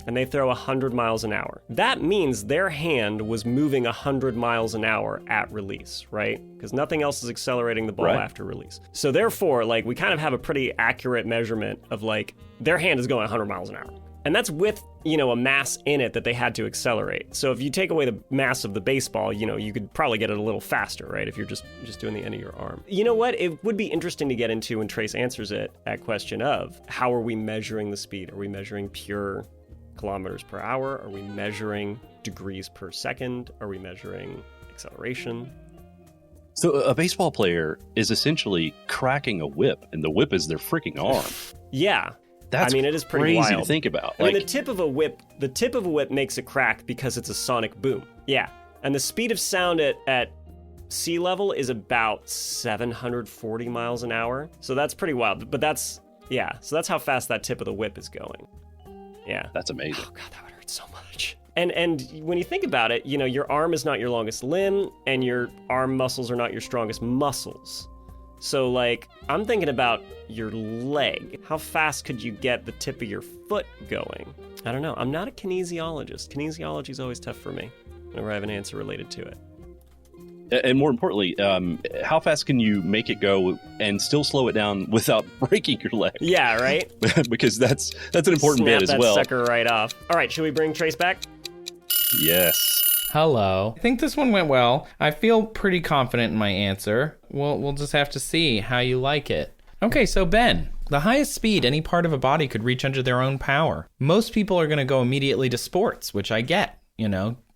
and they throw 100 miles an hour, that means their hand was moving 100 miles an hour at release, right? Because nothing else is accelerating the ball after release. So therefore, like, we kind of have a pretty accurate measurement of, like, their hand is going 100 miles an hour. And that's with, a mass in it that they had to accelerate. So if you take away the mass of the baseball, you could probably get it a little faster, right? If you're just doing the end of your arm. You know what? It would be interesting to get into when Trace answers it, that question of how are we measuring the speed? Are we measuring pure kilometers per hour? Are we measuring degrees per second? Are we measuring acceleration? So a baseball player is essentially cracking a whip, and the whip is their freaking arm. Yeah. That's it is pretty crazy wild to think about. I mean, the tip of a whip makes it crack because it's a sonic boom. Yeah. And the speed of sound at sea level is about 740 miles an hour. So that's pretty wild. But so that's how fast that tip of the whip is going. Yeah. That's amazing. Oh, God, that would hurt so much. And when you think about it, your arm is not your longest limb, and your arm muscles are not your strongest muscles. So, like, I'm thinking about your leg. How fast could you get the tip of your foot going? I don't know. I'm not a kinesiologist. Kinesiology is always tough for me whenever I have an answer related to it. And more importantly, how fast can you make it go and still slow it down without breaking your leg? Yeah, right? Because that's an important bit as well. Snap that sucker right off. All right, should we bring Trace back? Yes. Hello. I think this one went well. I feel pretty confident in my answer. We'll just have to see how you like it. Okay, so Ben, the highest speed any part of a body could reach under their own power. Most people are going to go immediately to sports, which I get,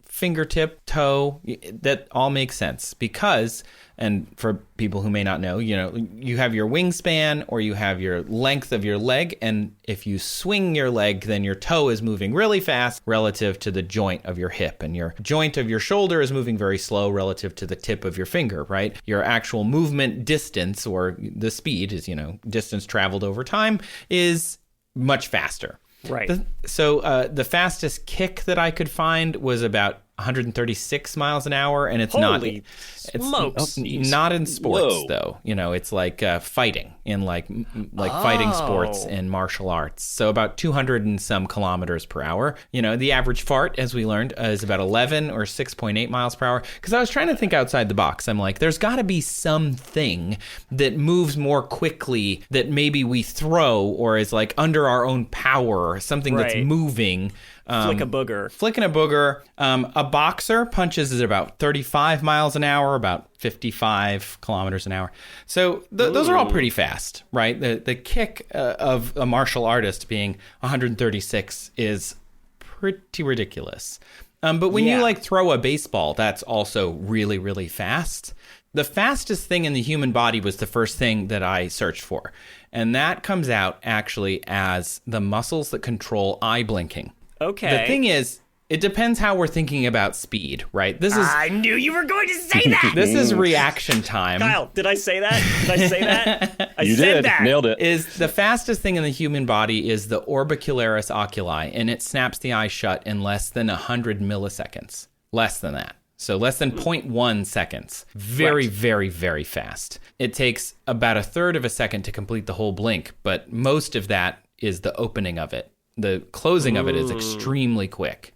fingertip, toe, that all makes sense because, and for people who may not know, you have your wingspan or you have your length of your leg, and if you swing your leg, then your toe is moving really fast relative to the joint of your hip, and your joint of your shoulder is moving very slow relative to the tip of your finger, right? Your actual movement distance, or the speed is, distance traveled over time, is much faster. Right. So the fastest kick that I could find was about 136 miles an hour, and it's Holy smokes. not in sports. Whoa. Though, it's like fighting in like fighting sports and martial arts. So about 200 and some kilometers per hour. The average fart, as we learned, is about 11 or 6.8 miles per hour. Because I was trying to think outside the box. I'm like, there's got to be something that moves more quickly that maybe we throw or is like under our own power, something that's moving. Flick a booger. Flicking a booger. A boxer punches at about 35 miles an hour, about 55 kilometers an hour. So those are all pretty fast, right? The kick of a martial artist being 136 is pretty ridiculous. But when you throw a baseball, that's also really, really fast. The fastest thing in the human body was the first thing that I searched for. And that comes out actually as the muscles that control eye blinking. Okay. The thing is, it depends how we're thinking about speed, right? I knew you were going to say that. This is reaction time. Kyle, did I say that? Did I say that? You said did. that. Nailed it. Is the fastest thing in the human body is the orbicularis oculi, and it snaps the eye shut in less than 100 milliseconds. Less than that. So less than 0.1 seconds. Very, very, very fast. It takes about a third of a second to complete the whole blink, but most of that is the opening of it. The closing of it is extremely quick.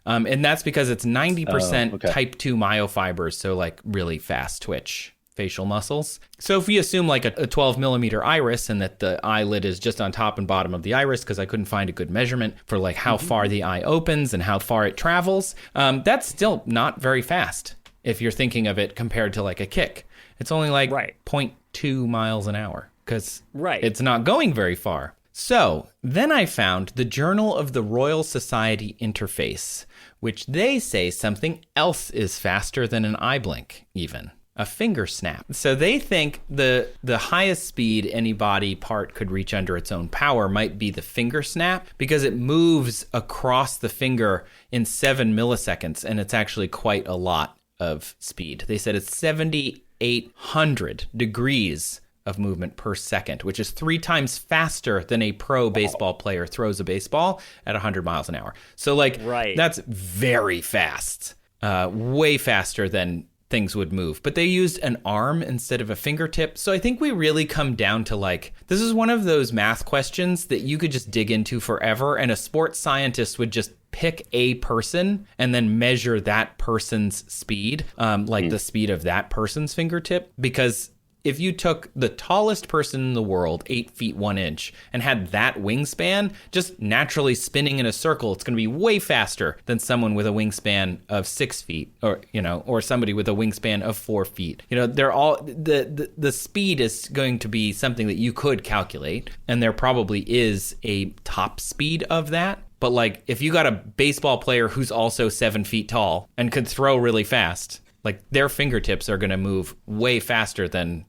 And that's because it's 90% okay. type 2 myofibers, so like really fast twitch facial muscles. So if we assume like a 12 millimeter iris and that the eyelid is just on top and bottom of the iris, because I couldn't find a good measurement for like how far the eye opens and how far it travels, that's still not very fast if you're thinking of it compared to like a kick. It's only like 0.2 miles an hour because it's not going very far. So then I found the Journal of the Royal Society interface, which they say something else is faster than an eye blink even. A finger snap. So they think the highest speed any body part could reach under its own power might be the finger snap because it moves across the finger in 7 milliseconds, and it's actually quite a lot of speed. They said it's 7,800 degrees of movement per second, which is 3 times faster than a pro baseball player throws a baseball at 100 miles an hour. So like that's very fast, way faster than things would move. But they used an arm instead of a fingertip. So I think we really come down to like, this is one of those math questions that you could just dig into forever, and a sports scientist would just pick a person and then measure that person's speed, the speed of that person's fingertip. Because if you took the tallest person in the world, 8 feet 1 inch, and had that wingspan, just naturally spinning in a circle, it's going to be way faster than someone with a wingspan of 6 feet, or somebody with a wingspan of 4 feet. They're all the speed is going to be something that you could calculate, and there probably is a top speed of that. But like, if you got a baseball player who's also 7 feet tall and could throw really fast, like their fingertips are going to move way faster than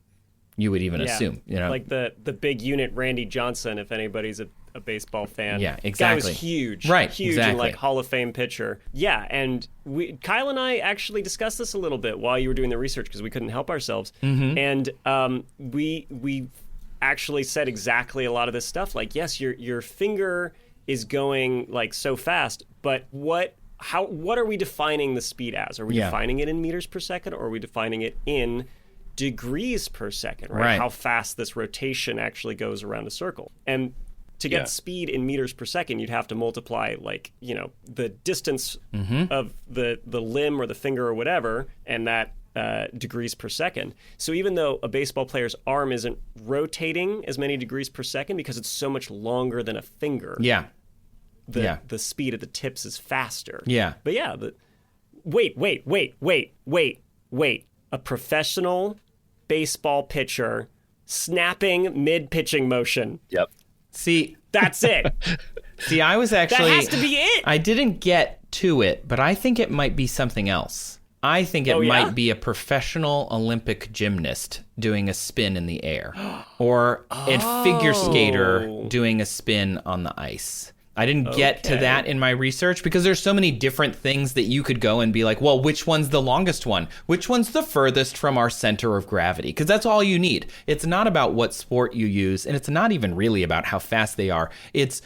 you would even assume. Like the big unit Randy Johnson, if anybody's a baseball fan. Yeah, exactly. Guy was huge. Right, huge exactly. And like Hall of Fame pitcher. Yeah, and Kyle and I actually discussed this a little bit while you were doing the research because we couldn't help ourselves. And we actually said exactly a lot of this stuff. Like, yes, your finger is going like so fast, but what are we defining the speed as? Are we defining it in meters per second, or are we defining it in degrees per second, right? How fast this rotation actually goes around a circle. And to get speed in meters per second, you'd have to multiply the distance of the limb or the finger or whatever, and that degrees per second. So even though a baseball player's arm isn't rotating as many degrees per second because it's so much longer than a finger, the speed at the tips is faster. But wait. A professional baseball pitcher snapping mid-pitching motion. Yep. See, that's it. See, I was actually... That has to be it. I didn't get to it, but I think it might be something else. I think it might be a professional Olympic gymnast doing a spin in the air, or a figure skater doing a spin on the ice. I didn't get to that in my research because there's so many different things that you could go and be like, well, which one's the longest one? Which one's the furthest from our center of gravity? Because that's all you need. It's not about what sport you use, and it's not even really about how fast they are. It's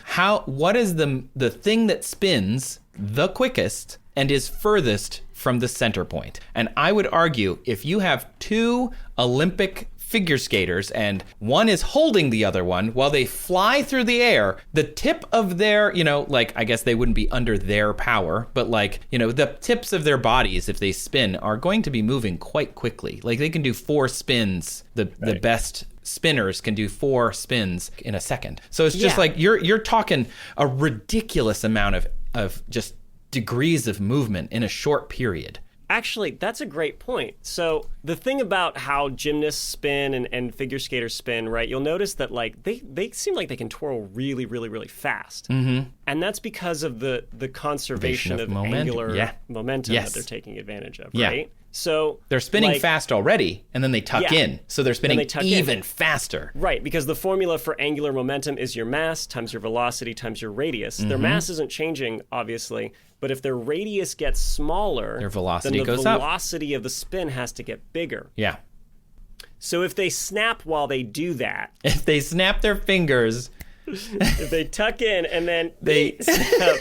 what is the thing that spins the quickest and is furthest from the center point. And I would argue if you have 2 Olympic figure skaters and one is holding the other one while they fly through the air, the tip of their, I guess they wouldn't be under their power, but the tips of their bodies, if they spin, are going to be moving quite quickly. Like they can do 4 spins. The best spinners can do 4 spins in a second. So it's just like you're talking a ridiculous amount of just degrees of movement in a short period. Actually, that's a great point. So the thing about how gymnasts spin and figure skaters spin, right, you'll notice that like they seem like they can twirl really, really, really fast. And that's because of the conservation of angular momentum that they're taking advantage of, right? So they're spinning fast already, and then they tuck in. So they're spinning even faster. Right, because the formula for angular momentum is your mass times your velocity times your radius. Their mass isn't changing, obviously, but if their radius gets smaller, their velocity then the goes up. velocity of the spin has to get bigger. Yeah. So if they snap while they do that... If they snap their fingers... if they tuck in and then they snap,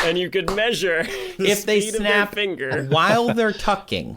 and you could measure the if they speed snap of their finger while they're tucking.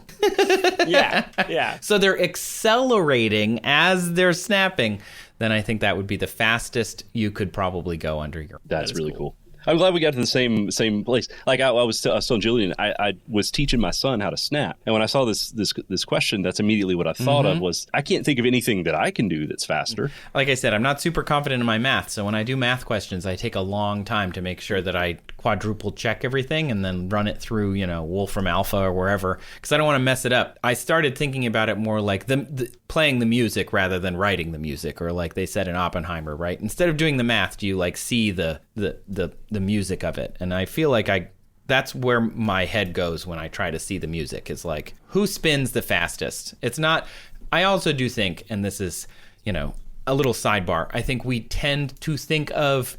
Yeah. So they're accelerating as they're snapping. Then I think that would be the fastest you could probably go under your. That's really cool. I'm glad we got to the same place. Like I was telling Julian, I was teaching my son how to snap, and when I saw this question, that's immediately what I thought of was I can't think of anything that I can do that's faster. Like I said, I'm not super confident in my math, so when I do math questions, I take a long time to make sure that I quadruple check everything and then run it through, Wolfram Alpha or wherever, because I don't want to mess it up. I started thinking about it more like the playing the music rather than writing the music, or like they said in Oppenheimer, right? Instead of doing the math, do you like see the music of it? And I feel like that's where my head goes when I try to see the music, is like, who spins the fastest? It's not. I also do think, and this is, a little sidebar, I think we tend to think of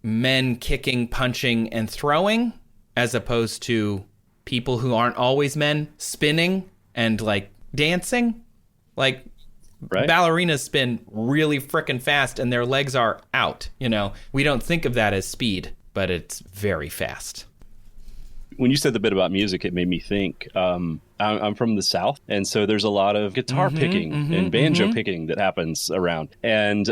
men kicking, punching, and throwing as opposed to people who aren't always men spinning and like dancing. Like, right. Ballerinas spin really frickin' fast and their legs are out. We don't think of that as speed, but it's very fast. When you said the bit about music, it made me think. I'm from the South, and so there's a lot of guitar picking and banjo picking that happens around. And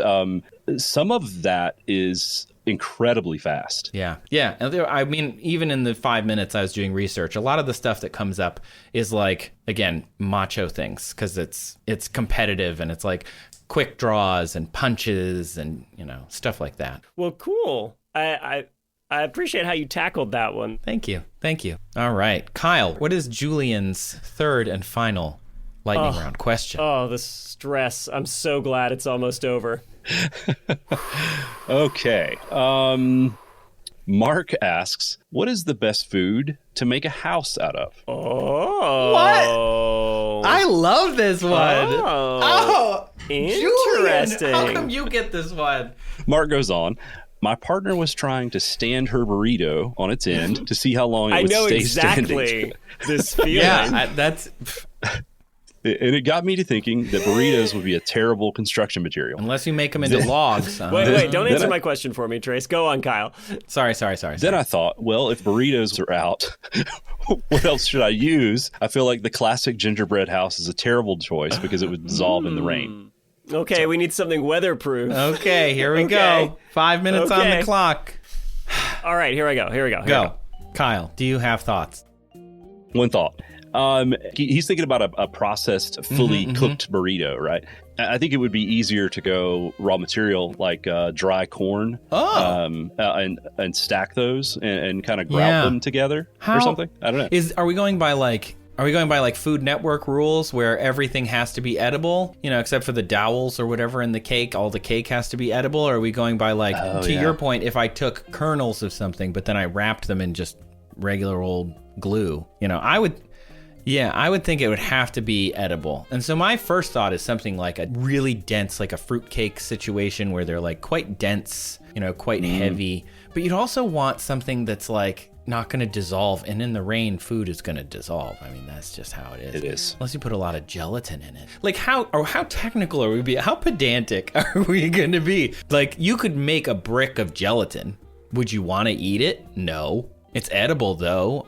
some of that is incredibly fast. Yeah. I mean, even in the 5 minutes I was doing research, a lot of the stuff that comes up is like, again, macho things, because it's competitive and it's like quick draws and punches and, stuff like that. Well, cool. I appreciate how you tackled that one. Thank you. All right. Kyle, what is Julian's third and final lightning round question? Oh, the stress. I'm so glad it's almost over. Okay. Mark asks, what is the best food to make a house out of? Oh. What? I love this one. Oh. Interesting. Julian, how come you get this one? Mark goes on. My partner was trying to stand her burrito on its end to see how long it would stay standing. I know exactly this feeling. Yeah, that's... And it got me to thinking that burritos would be a terrible construction material. Unless you make them into logs. Wait, don't answer my question for me, Trace. Go on, Kyle. Sorry. Then I thought, well, if burritos are out, what else should I use? I feel like the classic gingerbread house is a terrible choice because it would dissolve in the rain. Okay, we need something weatherproof. Okay, here we go. 5 minutes on the clock. All right, here I go. Go. Kyle, do you have thoughts? One thought. He's thinking about a processed, fully cooked burrito, right? I think it would be easier to go raw material like dry corn and stack those and kind of grout them together or something. I don't know. Are we going by like Food Network rules where everything has to be edible, except for the dowels or whatever in the cake, all the cake has to be edible? Or are we going by like, your point, if I took kernels of something, but then I wrapped them in just regular old glue, I would think it would have to be edible. And so my first thought is something like a really dense, like a fruitcake situation where they're like quite dense, quite heavy, but you'd also want something that's like not going to dissolve, and in the rain food is going to dissolve. I mean, that's just how it is. It is. Unless you put a lot of gelatin in it. Like how technical are we being? How pedantic are we going to be? Like, you could make a brick of gelatin. Would you want to eat it? No. It's edible though.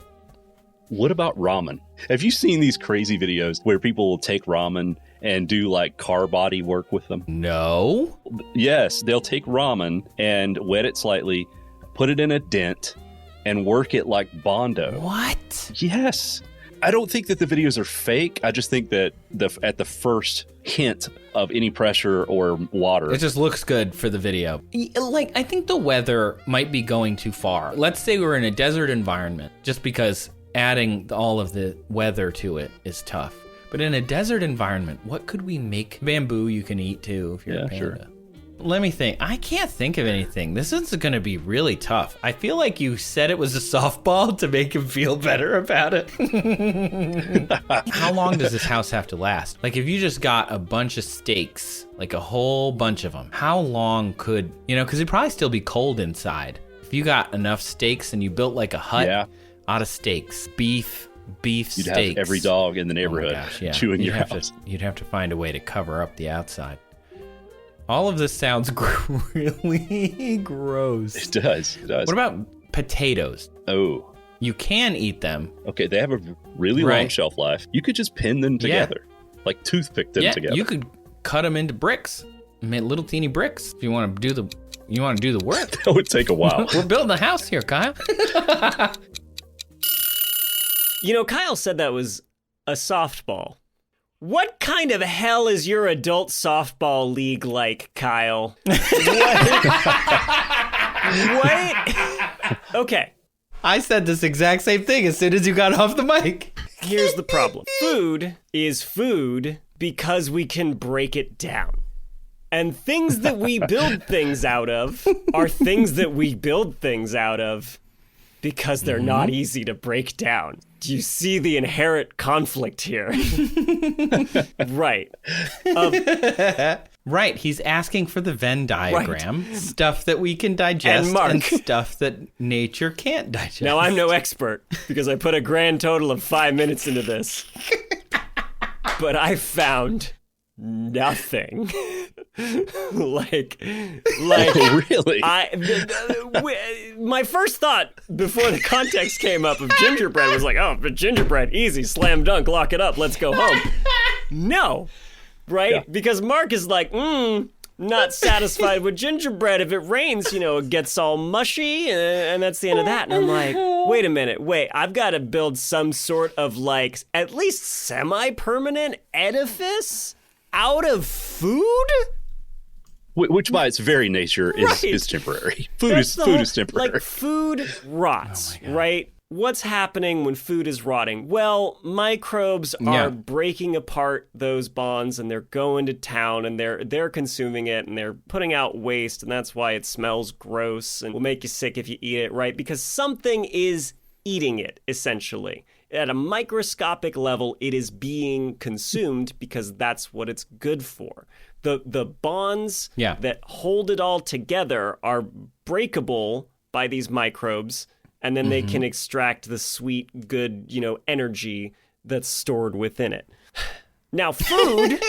What about ramen? Have you seen these crazy videos where people will take ramen and do like car body work with them? No. Yes, they'll take ramen and wet it slightly, put it in a dent, and work it like Bondo. What? Yes. I don't think that the videos are fake. I just think that at the first hint of any pressure or water, it just looks good for the video. Like, I think the weather might be going too far. Let's say we're in a desert environment, just because adding all of the weather to it is tough. But in a desert environment, what could we make? Bamboo you can eat too if you're a panda. Sure. Let me think. I can't think of anything. This is going to be really tough. I feel like you said it was a softball to make him feel better about it. How long does this house have to last? Like, if you just got a bunch of steaks, like a whole bunch of them, how long could, because it'd probably still be cold inside. If you got enough steaks and you built like a hut out of steaks, beef steaks. You'd have every dog in the neighborhood chewing your house. You'd have to find a way to cover up the outside. All of this sounds really gross. It does. What about potatoes? Oh. You can eat them. Okay, they have a really long shelf life. You could just pin them together. Like toothpick them together. You could cut them into bricks. Little teeny bricks if you want to do the You want to do the work? That would take a while. We're building a house here, Kyle. Kyle said that was a softball. What kind of hell is your adult softball league like, Kyle? What? Okay. I said this exact same thing as soon as you got off the mic. Here's the problem. Food is food because we can break it down. And things that we build things out of are things that we build things out of because they're not easy to break down. Do you see the inherent conflict here? Right. Right, he's asking for the Venn diagram, stuff that we can digest and stuff that nature can't digest. Now, I'm no expert because I put a grand total of 5 minutes into this. But I found nothing. like really? My first thought before the context came up of gingerbread was like, oh, but gingerbread, easy, slam dunk, lock it up, let's go home. No. Right? Yeah. Because Mark is like, not satisfied with gingerbread. If it rains, it gets all mushy, and that's the end of that. And I'm like, wait a minute, I've got to build some sort of like at least semi-permanent edifice out of food? Which by its very nature is temporary. Food is temporary. Like food rots, right? What's happening when food is rotting? Well, microbes are breaking apart those bonds and they're going to town and they're consuming it and they're putting out waste, and that's why it smells gross and will make you sick if you eat it, right? Because something is eating it, essentially. At a microscopic level, it is being consumed because that's what it's good for. The bonds that hold it all together are breakable by these microbes, and then they can extract the sweet, good, energy that's stored within it. Now, food...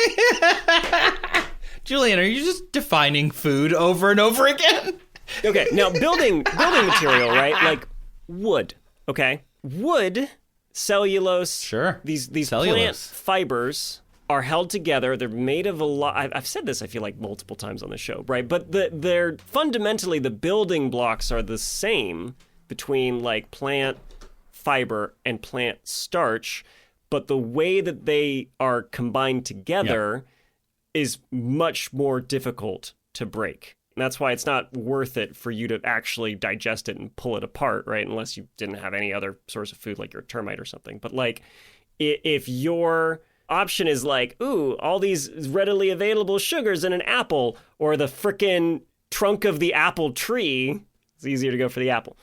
Julian, are you just defining food over and over again? Okay, now building material, right? Like wood, okay? Wood, cellulose, these plant fibers are held together. They're made of a lot. I've said this, I feel like, multiple times on the show, right? But they're fundamentally, the building blocks are the same between like plant fiber and plant starch, but the way that they are combined together is much more difficult to break. And that's why it's not worth it for you to actually digest it and pull it apart, right? Unless you didn't have any other source of food, like your termite or something. But like, if your option is like, ooh, all these readily available sugars in an apple, or the frickin' trunk of the apple tree, it's easier to go for the apple.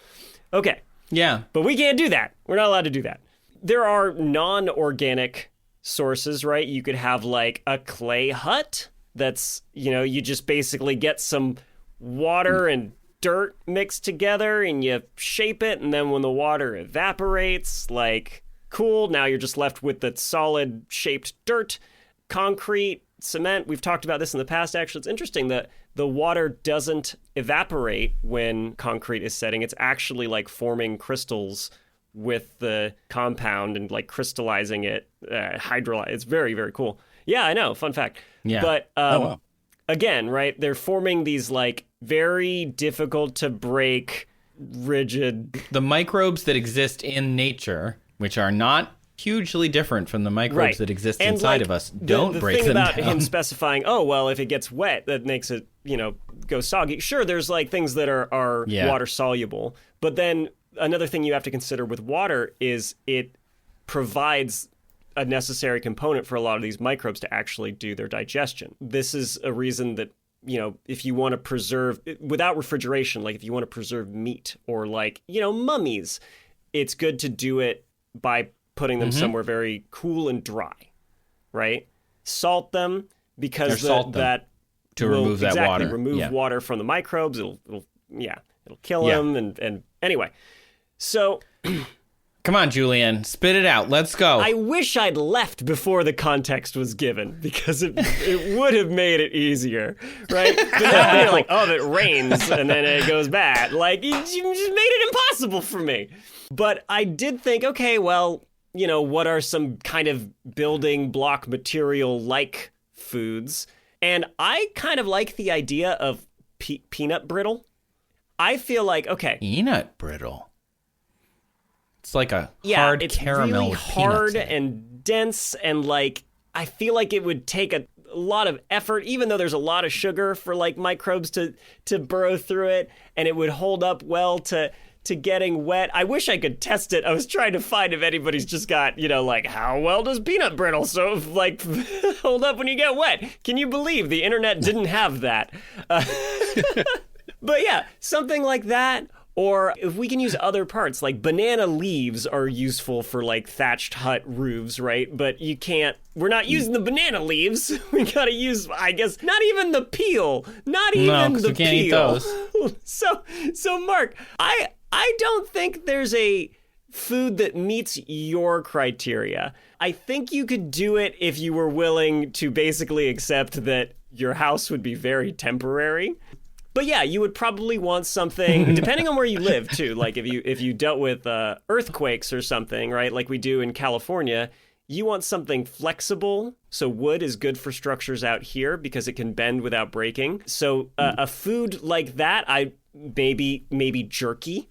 Okay. Yeah. But we can't do that. We're not allowed to do that. There are non-organic sources, right? You could have like a clay hut that's, you just basically get some water and dirt mixed together and you shape it, and then when the water evaporates, like, cool, now you're just left with the solid shaped dirt. Concrete, cement, we've talked about this in the past, actually. It's interesting that the water doesn't evaporate when concrete is setting. It's actually like forming crystals with the compound and like crystallizing it, hydrolyze. It's very, very cool. Yeah, I know. Fun fact. Yeah. But again, right, they're forming these like very difficult to break, rigid... The microbes that exist in nature, which are not hugely different from the microbes that exist inside of us, don't break them down. The thing about him specifying, if it gets wet, that makes it, go soggy. Sure, there's like things that are water soluble, but then another thing you have to consider with water is it provides a necessary component for a lot of these microbes to actually do their digestion. This is a reason that, if you want to preserve, without refrigeration, like if you want to preserve meat or like, mummies, it's good to do it by putting them somewhere very cool and dry, right? Salt them because that to remove that water. Remove water from the microbes. It'll kill them. And anyway, so come on, Julian, spit it out. Let's go. I wish I'd left before the context was given because it would have made it easier, right? But now you're like, if it rains and then it goes bad, like you just made it impossible for me. But I did think, okay, well, what are some kind of building block material like foods? And I kind of like the idea of peanut brittle. I feel like, okay. Peanut brittle. It's like a hard it's caramel really with hard peanuts in it. and dense, and like I feel like it would take a lot of effort, even though there's a lot of sugar for like microbes to burrow through it, and it would hold up well to getting wet. I wish I could test it. I was trying to find if anybody's just got, like how well does peanut brittle like hold up when you get wet? Can you believe the internet didn't have that? But yeah, something like that. Or if we can use other parts, like banana leaves are useful for like thatched hut roofs, right? But we're not using the banana leaves. We gotta use, I guess, not even the peel. Not even the we can't eat peel. those. So Mark, I don't think there's a food that meets your criteria. I think you could do it if you were willing to basically accept that your house would be very temporary. But yeah, you would probably want something, depending on where you live too. Like if you dealt with earthquakes or something, right? Like we do in California, you want something flexible. So wood is good for structures out here because it can bend without breaking. So a food like that, maybe jerky.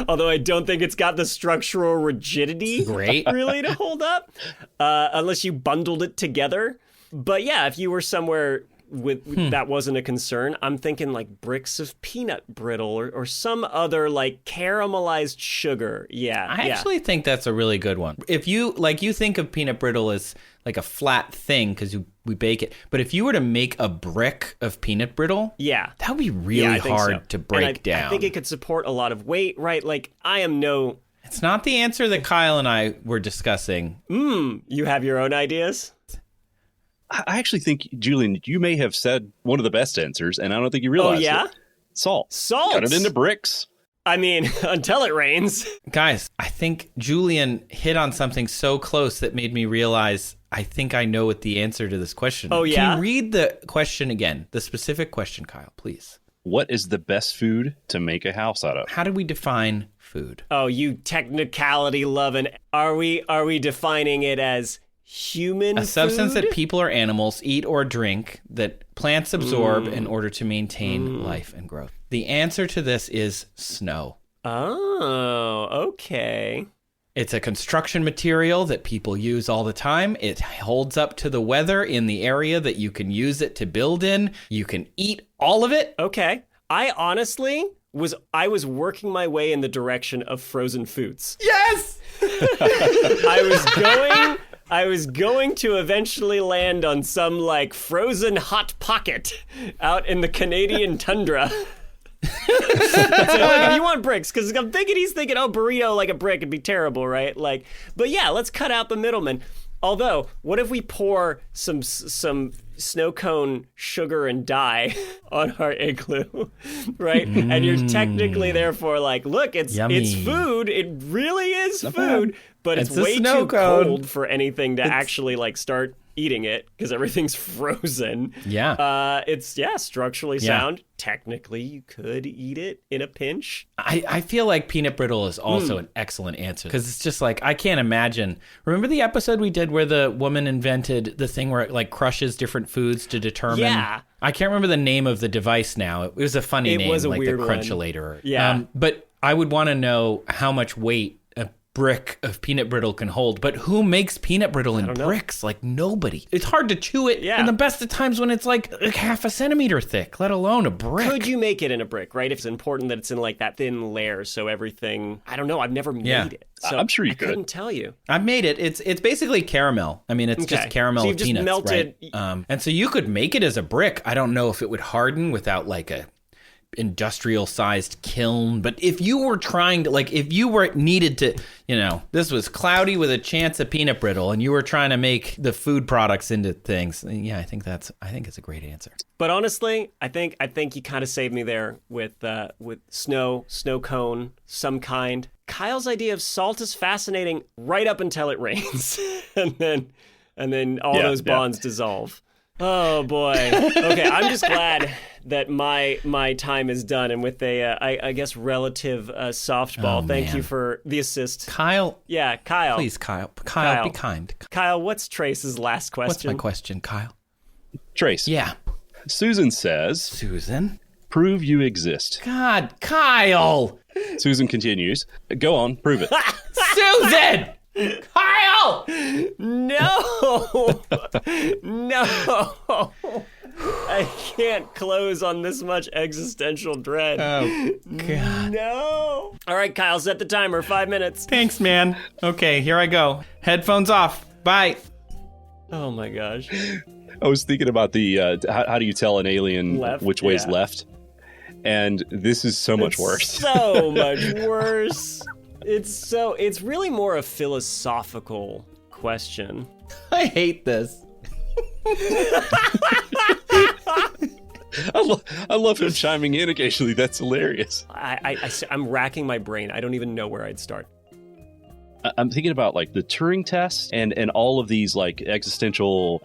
Although I don't think it's got the structural rigidity really to hold up, unless you bundled it together. But yeah, if you were somewhere that wasn't a concern, I'm thinking like bricks of peanut brittle or some other like caramelized sugar. Yeah. I actually think that's a really good one. If you think of peanut brittle as like a flat thing because we bake it, but if you were to make a brick of peanut brittle, that would be really hard to break down. I think it could support a lot of weight, right? Like It's not the answer that Kyle and I were discussing. You have your own ideas? I actually think, Julian, you may have said one of the best answers, and I don't think you realized it. Salt. Cut it into bricks. I mean, until it rains. Guys, I think Julian hit on something so close that made me realize I think I know what the answer to this question is. Oh, yeah? Can you read the question again? The specific question, Kyle, please. What is the best food to make a house out of? How do we define food? Oh, you technicality loving. Are we defining it as human substance food? that people or animals eat or drink that plants absorb in order to maintain life and growth. The answer to this is snow. Oh, okay. It's a construction material that people use all the time. It holds up to the weather in the area that you can use it to build in. You can eat all of it. Okay. I honestly was working my way in the direction of frozen foods. Yes! I was going to eventually land on some like frozen hot pocket out in the Canadian tundra. So, like, if you want bricks, because I'm thinking he's thinking, burrito like a brick would be terrible, right? Like, but yeah, let's cut out the middleman. Although, what if we pour some snow cone sugar and dye on our igloo, right? And you're technically therefore like, look, it's food. It really is food, but it's way too cold for anything to actually like start eating it because everything's frozen. Yeah. It's structurally sound. Technically, you could eat it in a pinch. I feel like peanut brittle is also an excellent answer because it's just like, I can't imagine. Remember the episode we did where the woman invented the thing where it like crushes different foods to determine? Yeah. I can't remember the name of the device now. It was a funny name, was a like weird the one. Crunchulator. Yeah. But I would want to know how much weight a brick of peanut brittle can hold. But who makes peanut brittle in bricks? Like nobody. It's hard to chew it. Yeah. And the best of times when it's like half a centimeter thick, let alone a brick. Could you make it in a brick, right? If it's important that it's in like that thin layer, so everything. I don't know. I've never made it. So I'm sure you could. I couldn't tell you. I've made it. It's basically caramel. I mean, it's just caramel So with you've just peanuts, melted- right? And so you could make it as a brick. I don't know if it would harden without like a industrial sized kiln, but if you were trying to if you were needed to, this was cloudy with a chance of peanut brittle and you were trying to make the food products into things, I think it's a great answer. But honestly, I think you kind of saved me there with snow cone, some kind. Kyle's idea of salt is fascinating right up until it rains, and then all those bonds dissolve. Oh boy. Okay, I'm just glad that my time is done, and with I guess relative softball. Thank you for the assist, Kyle. Yeah, Kyle. Please, Kyle, be kind. Kyle, what's Trace's last question? What's my question, Kyle? Trace. Yeah. Susan says, Susan? prove you exist. God, Kyle! Susan continues, go on, prove it. Susan! Kyle! No! No! I can't close on this much existential dread. Oh, God. No! All right, Kyle, set the timer. 5 minutes. Thanks, man. Okay, here I go. Headphones off. Bye. Oh my gosh. I was thinking about the how do you tell an alien Left? which way is Yeah. left? And this is so much worse. So much worse. It's really more a philosophical question. I hate this. I love him chiming in occasionally. That's hilarious. I'm racking my brain. I don't even know where I'd start. I'm thinking about like the Turing test and all of these like existential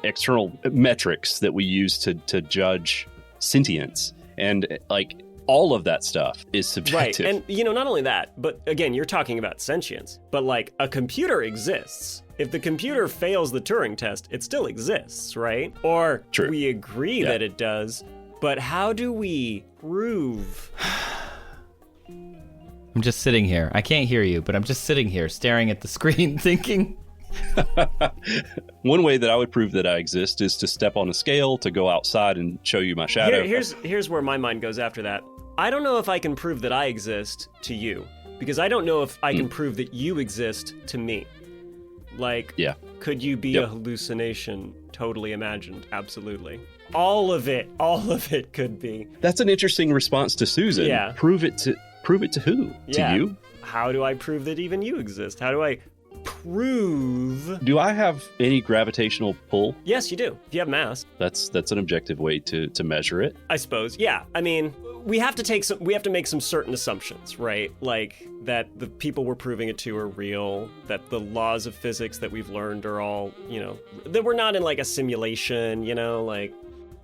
external metrics that we use to judge sentience, and like all of that stuff is subjective. Right, and not only that, but again, you're talking about sentience, but like a computer exists. If the computer fails the Turing test, it still exists, right? Or True. we agree that it does, but how do we prove? I'm just sitting here. I can't hear you, but I'm just sitting here staring at the screen thinking. One way that I would prove that I exist is to step on a scale, to go outside and show you my shadow. Here's where my mind goes after that. I don't know if I can prove that I exist to you, because I don't know if I can prove that you exist to me. Like, could you be a hallucination totally imagined? Absolutely. All of it could be. That's an interesting response to Susan. Yeah. Prove it to who? Yeah. To you? How do I prove that even you exist? How do I prove? Do I have any gravitational pull? Yes, you do. If you have mass, That's an objective way to measure it. I suppose. Yeah. I mean, we have to make some certain assumptions, right? Like that the people we're proving it to are real, that the laws of physics that we've learned are all, that we're not in like a simulation, like.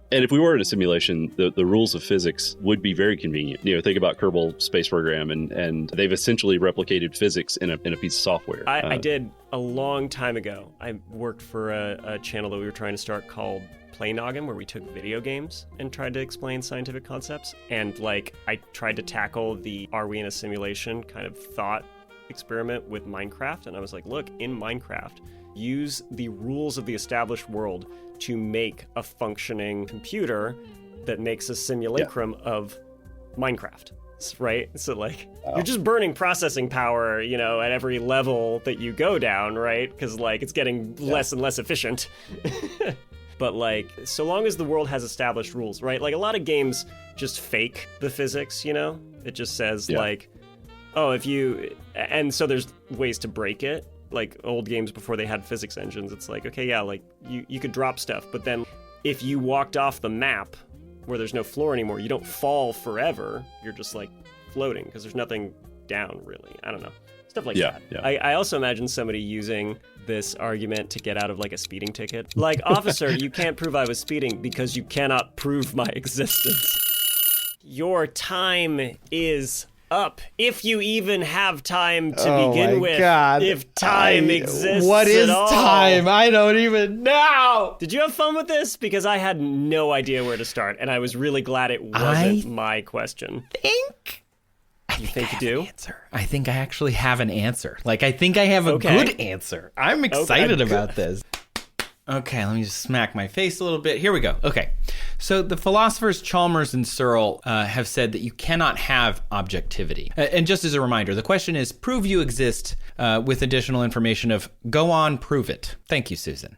And if we were in a simulation, the rules of physics would be very convenient. Think about Kerbal Space Program, and they've essentially replicated physics in a piece of software. I did a long time ago. I worked for a channel that we were trying to start called Play Noggin, where we took video games and tried to explain scientific concepts. And like, I tried to tackle the "are we in a simulation" kind of thought experiment with Minecraft. And I was like, look, in Minecraft, use the rules of the established world to make a functioning computer that makes a simulacrum of Minecraft, right? So like, you're just burning processing power, at every level that you go down, right? Because like, it's getting less and less efficient. But like, so long as the world has established rules, right? Like a lot of games just fake the physics, It just says like, oh, and so there's ways to break it. Like old games before they had physics engines, it's like, okay, yeah, like you could drop stuff, but then if you walked off the map where there's no floor anymore, you don't fall forever. You're just like floating because there's nothing down really. I don't know. Stuff like that. Yeah. I also imagine somebody using this argument to get out of like a speeding ticket. Like, officer, you can't prove I was speeding because you cannot prove my existence. Your time is up, if you even have time to begin with. God. If time exists. What is at all. time? I don't even know. Did you have fun with this? Because I had no idea where to start, and I was really glad it wasn't my question. You think you do? I think I actually have an answer. Like, I think I have a good answer. I'm excited about this. Okay, let me just smack my face a little bit. Here we go. Okay. So the philosophers Chalmers and Searle have said that you cannot have objectivity. And just as a reminder, the question is, prove you exist with additional information of go on, prove it. Thank you, Susan.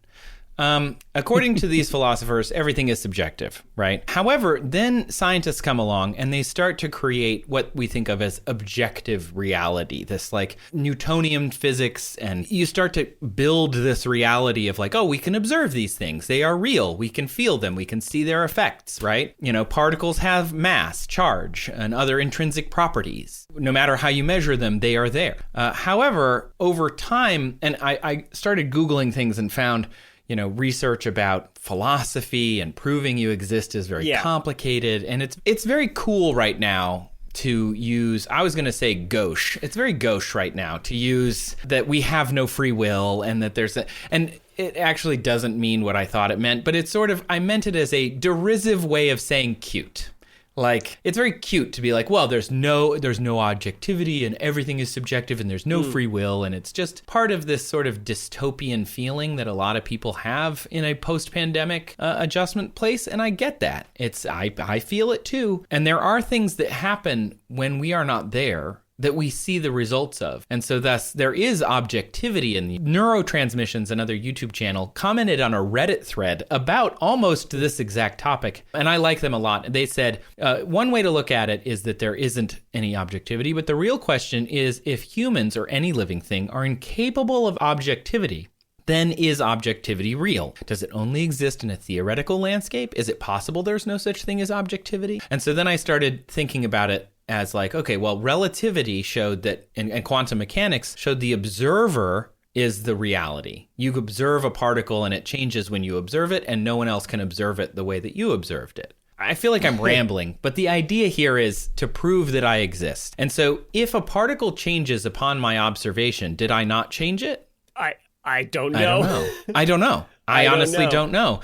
According to these philosophers, everything is subjective, right? However, then scientists come along and they start to create what we think of as objective reality, this like Newtonian physics, and you start to build this reality of like, oh, we can observe these things. They are real. We can feel them. We can see their effects, right? Particles have mass, charge, and other intrinsic properties. No matter how you measure them, they are there. However, over time, and I started Googling things and found research about philosophy and proving you exist is very complicated. And it's very cool right now to use, I was going to say gauche. It's very gauche right now to use that we have no free will and that there's and it actually doesn't mean what I thought it meant, but it's sort of, I meant it as a derisive way of saying cute. Like, it's very cute to be like, well, there's no objectivity and everything is subjective and there's no free will. And it's just part of this sort of dystopian feeling that a lot of people have in a post-pandemic adjustment place. And I get that. I feel it too. And there are things that happen when we are not there that we see the results of. And so thus there is objectivity in the Neurotransmissions, another YouTube channel, commented on a Reddit thread about almost this exact topic. And I like them a lot. They said, one way to look at it is that there isn't any objectivity, but the real question is if humans or any living thing are incapable of objectivity, then is objectivity real? Does it only exist in a theoretical landscape? Is it possible there's no such thing as objectivity? And so then I started thinking about it as like, okay, well, relativity showed that, and quantum mechanics showed the observer is the reality. You observe a particle and it changes when you observe it, and no one else can observe it the way that you observed it. I feel like I'm rambling, but the idea here is to prove that I exist. And so if a particle changes upon my observation, did I not change it? I don't know. I don't know. I honestly don't know.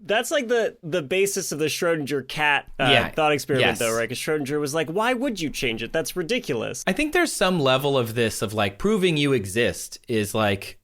That's like the basis of the Schrodinger cat thought experiment, though, right? Because Schrodinger was like, why would you change it? That's ridiculous. I think there's some level of this of like proving you exist is like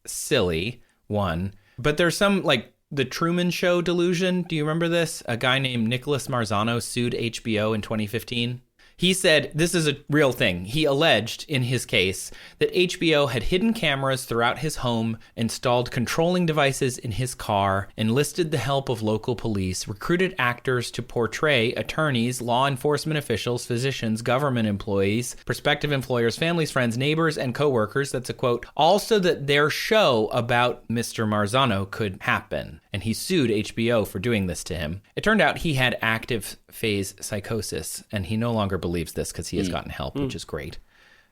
silly, one. But there's some like the Truman Show delusion. Do you remember this? A guy named Nicholas Marzano sued HBO in 2015. He said this is a real thing. He alleged in his case that HBO had hidden cameras throughout his home, installed controlling devices in his car, enlisted the help of local police, recruited actors to portray attorneys, law enforcement officials, physicians, government employees, prospective employers, families, friends, neighbors, and coworkers. That's a quote. All so that their show about Mr. Marzano could happen. And he sued HBO for doing this to him. It turned out he had active phase psychosis, and he no longer believes this because he has gotten help, which is great.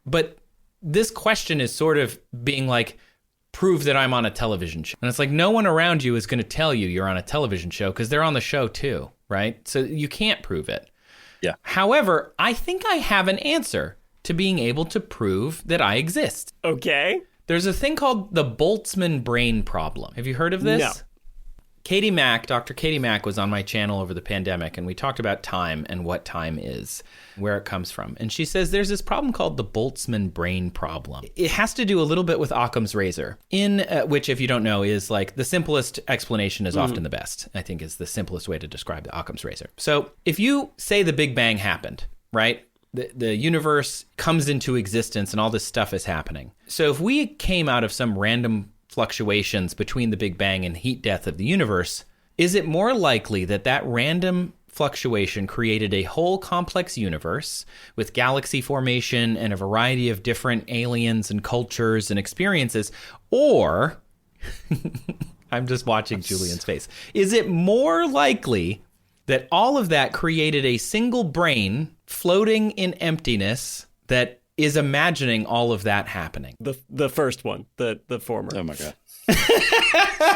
But this question is sort of being like, prove that I'm on a television show. And it's like, no one around you is going to tell you you're on a television show because they're on the show too, right? So you can't prove it. Yeah. However, I think I have an answer to being able to prove that I exist. Okay. There's a thing called the Boltzmann brain problem. Have you heard of this? No. Dr. Katie Mack was on my channel over the pandemic, and we talked about time and what time is, where it comes from. And she says there's this problem called the Boltzmann brain problem. It has to do a little bit with Occam's razor, which, if you don't know, is like the simplest explanation is often the best, I think is the simplest way to describe the Occam's razor. So if you say the Big Bang happened, right? The universe comes into existence and all this stuff is happening. So if we came out of some random fluctuations between the Big Bang and heat death of the universe, is it more likely that that random fluctuation created a whole complex universe with galaxy formation and a variety of different aliens and cultures and experiences? Or, I'm just watching Julian's face, is it more likely that all of that created a single brain floating in emptiness that is imagining all of that happening? The first one, the former. Oh my God.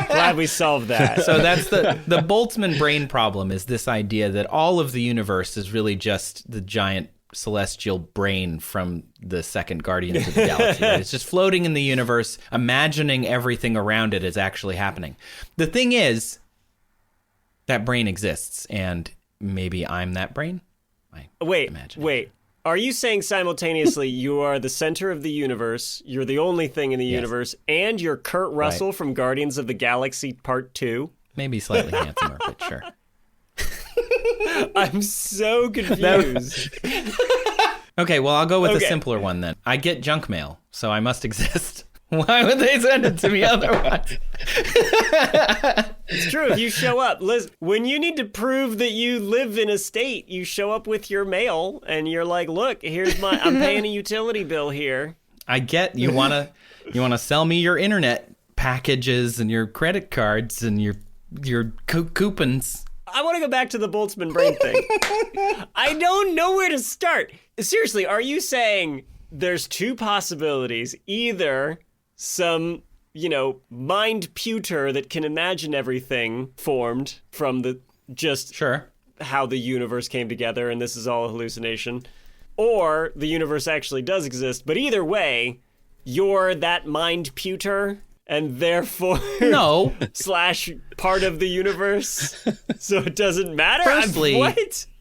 Glad we solved that. So that's the Boltzmann brain problem, is this idea that all of the universe is really just the giant celestial brain from the second Guardians of the Galaxy. Right? It's just floating in the universe, imagining everything around it is actually happening. The thing is, that brain exists, and maybe I'm that brain? Wait. Are you saying simultaneously you are the center of the universe, you're the only thing in the universe, and you're Kurt Russell from Guardians of the Galaxy Part 2? Maybe slightly handsomer, but sure. I'm so confused. Okay, well, I'll go with a simpler one then. I get junk mail, so I must exist. Why would they send it to me otherwise? It's true. If you show up, Liz, when you need to prove that you live in a state, you show up with your mail and you're like, look, I'm paying a utility bill here. I get you want to sell me your internet packages and your credit cards and your coupons. I want to go back to the Boltzmann brain thing. I don't know where to start. Seriously, are you saying there's two possibilities? Either some, mind pewter that can imagine everything formed from how the universe came together and this is all a hallucination, or the universe actually does exist. But either way, you're that mind pewter and therefore No. slash part of the universe, so it doesn't matter?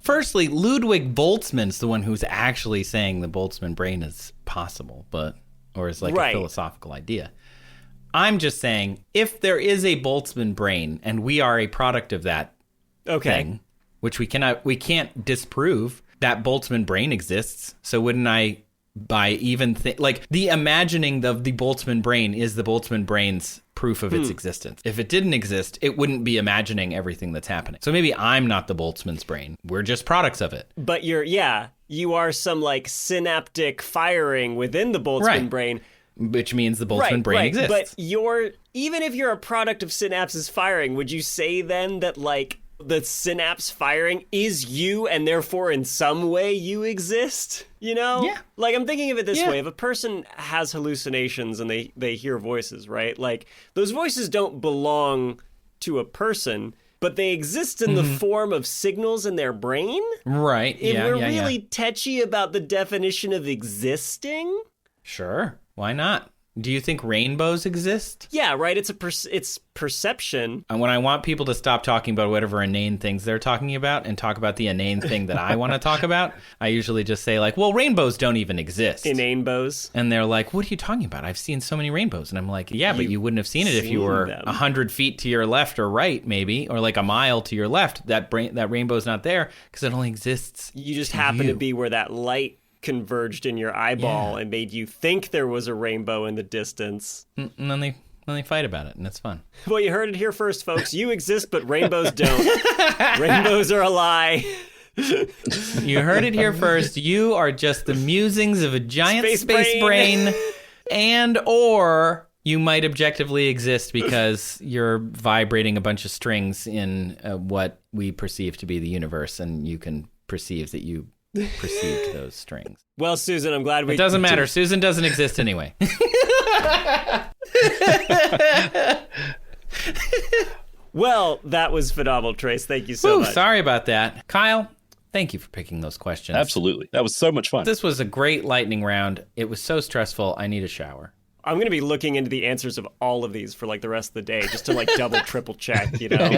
Firstly, Ludwig Boltzmann's the one who's actually saying the Boltzmann brain is possible, or is like a philosophical idea. I'm just saying, if there is a Boltzmann brain and we are a product of that thing, which we can't disprove, that Boltzmann brain exists. So wouldn't I, by even like the imagining of the Boltzmann brain is the Boltzmann brain's proof of its existence. If it didn't exist, it wouldn't be imagining everything that's happening. So maybe I'm not the Boltzmann's brain. We're just products of it. But you are some like synaptic firing within the Boltzmann brain. Which means the Boltzmann brain exists. But even if you're a product of synapses firing, would you say then that like the synapse firing is you and therefore in some way you exist? You know? Yeah. Like I'm thinking of it this way. If a person has hallucinations and they hear voices, right? Like those voices don't belong to a person, but they exist in the form of signals in their brain? Right. If we're really touchy about the definition of existing? Sure. Why not? Do you think rainbows exist? Yeah, right. It's perception. And when I want people to stop talking about whatever inane things they're talking about and talk about the inane thing that I want to talk about, I usually just say like, well, rainbows don't even exist. Inane bows. And they're like, what are you talking about? I've seen so many rainbows. And I'm like, yeah, but you wouldn't have seen it if you were 100 feet to your left or right, maybe, or like a mile to your left. That rainbow's not there because it only exists. You just happen to be where that light converged in your eyeball and made you think there was a rainbow in the distance. And then they fight about it, and it's fun. Well, you heard it here first, folks. You exist, but rainbows don't. Rainbows are a lie. You heard it here first. You are just the musings of a giant space brain, and or you might objectively exist because you're vibrating a bunch of strings in what we perceive to be the universe, and you can perceive that you perceived those strings. Well, Susan, I'm glad we... It doesn't matter. Susan doesn't exist anyway. Well, that was phenomenal, Trace. Thank you so much. Sorry about that. Kyle, thank you for picking those questions. Absolutely. That was so much fun. This was a great lightning round. It was so stressful. I need a shower. I'm going to be looking into the answers of all of these for like the rest of the day, just to like double, triple check, you know?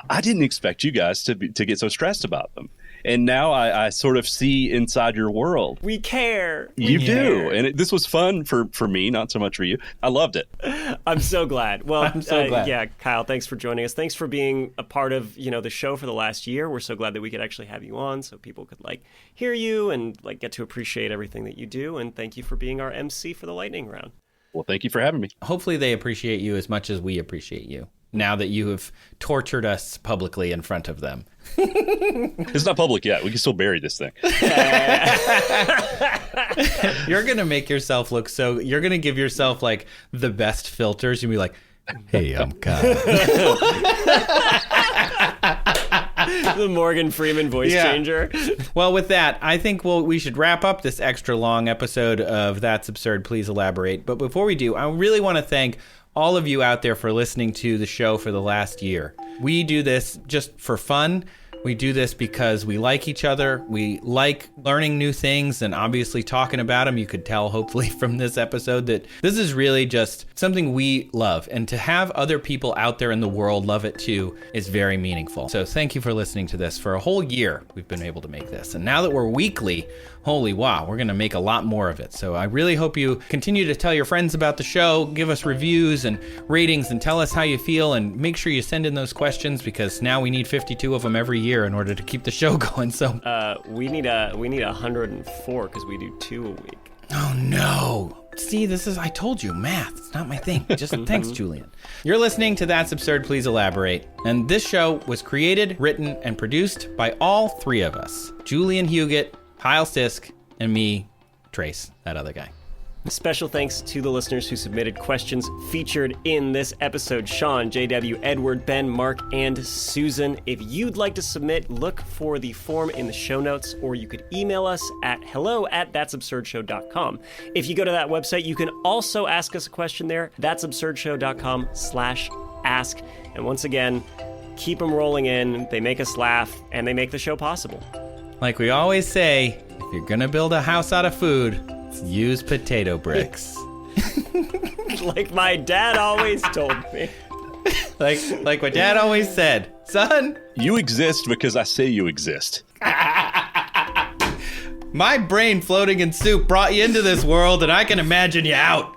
I didn't expect you guys to get so stressed about them. And now I sort of see inside your world. We care. You do. And this was fun for me, not so much for you. I loved it. I'm so glad. Well, I'm so glad. Yeah, Kyle, thanks for joining us. Thanks for being a part of, the show for the last year. We're so glad that we could actually have you on so people could like hear you and like get to appreciate everything that you do. And thank you for being our MC for the lightning round. Well, thank you for having me. Hopefully they appreciate you as much as we appreciate you, now that you have tortured us publicly in front of them. It's not public yet. We can still bury this thing. You're going to make yourself look so... You're going to give yourself, like, the best filters. You'll be like, hey, I'm Kyle. The Morgan Freeman voice changer. Well, with that, I think we should wrap up this extra long episode of That's Absurd, Please Elaborate. But before we do, I really want to thank all of you out there for listening to the show for the last year. We do this just for fun. We do this because we like each other. We like learning new things and obviously talking about them. You could tell, hopefully, from this episode that this is really just something we love. And to have other people out there in the world love it too is very meaningful. So thank you for listening to this. For a whole year, we've been able to make this. And now that we're weekly, holy wow, we're going to make a lot more of it. So I really hope you continue to tell your friends about the show, give us reviews and ratings, and tell us how you feel. And make sure you send in those questions because now we need 52 of them every year in order to keep the show going. So we need 104 because we do 2 a week. Oh no. See, I told you, math, it's not my thing. Just thanks, Julian. You're listening to That's Absurd, Please Elaborate. And this show was created, written, and produced by all 3 of us. Julian Huguet, Kyle Sisk, and me, Trace, that other guy. Special thanks to the listeners who submitted questions featured in this episode: Sean, JW, Edward, Ben, Mark, and Susan. If you'd like to submit, look for the form in the show notes, or you could email us at hello@that'sabsurdshow.com. If you go to that website, you can also ask us a question there, that'sabsurdshow.com/ask. And once again, keep them rolling in. They make us laugh, and they make the show possible. Like we always say, if you're gonna build a house out of food, use potato bricks. Like my dad always told me. Like my dad always said, son, You exist because I say you exist. my brain floating in soup brought you into this world, and I can imagine you out.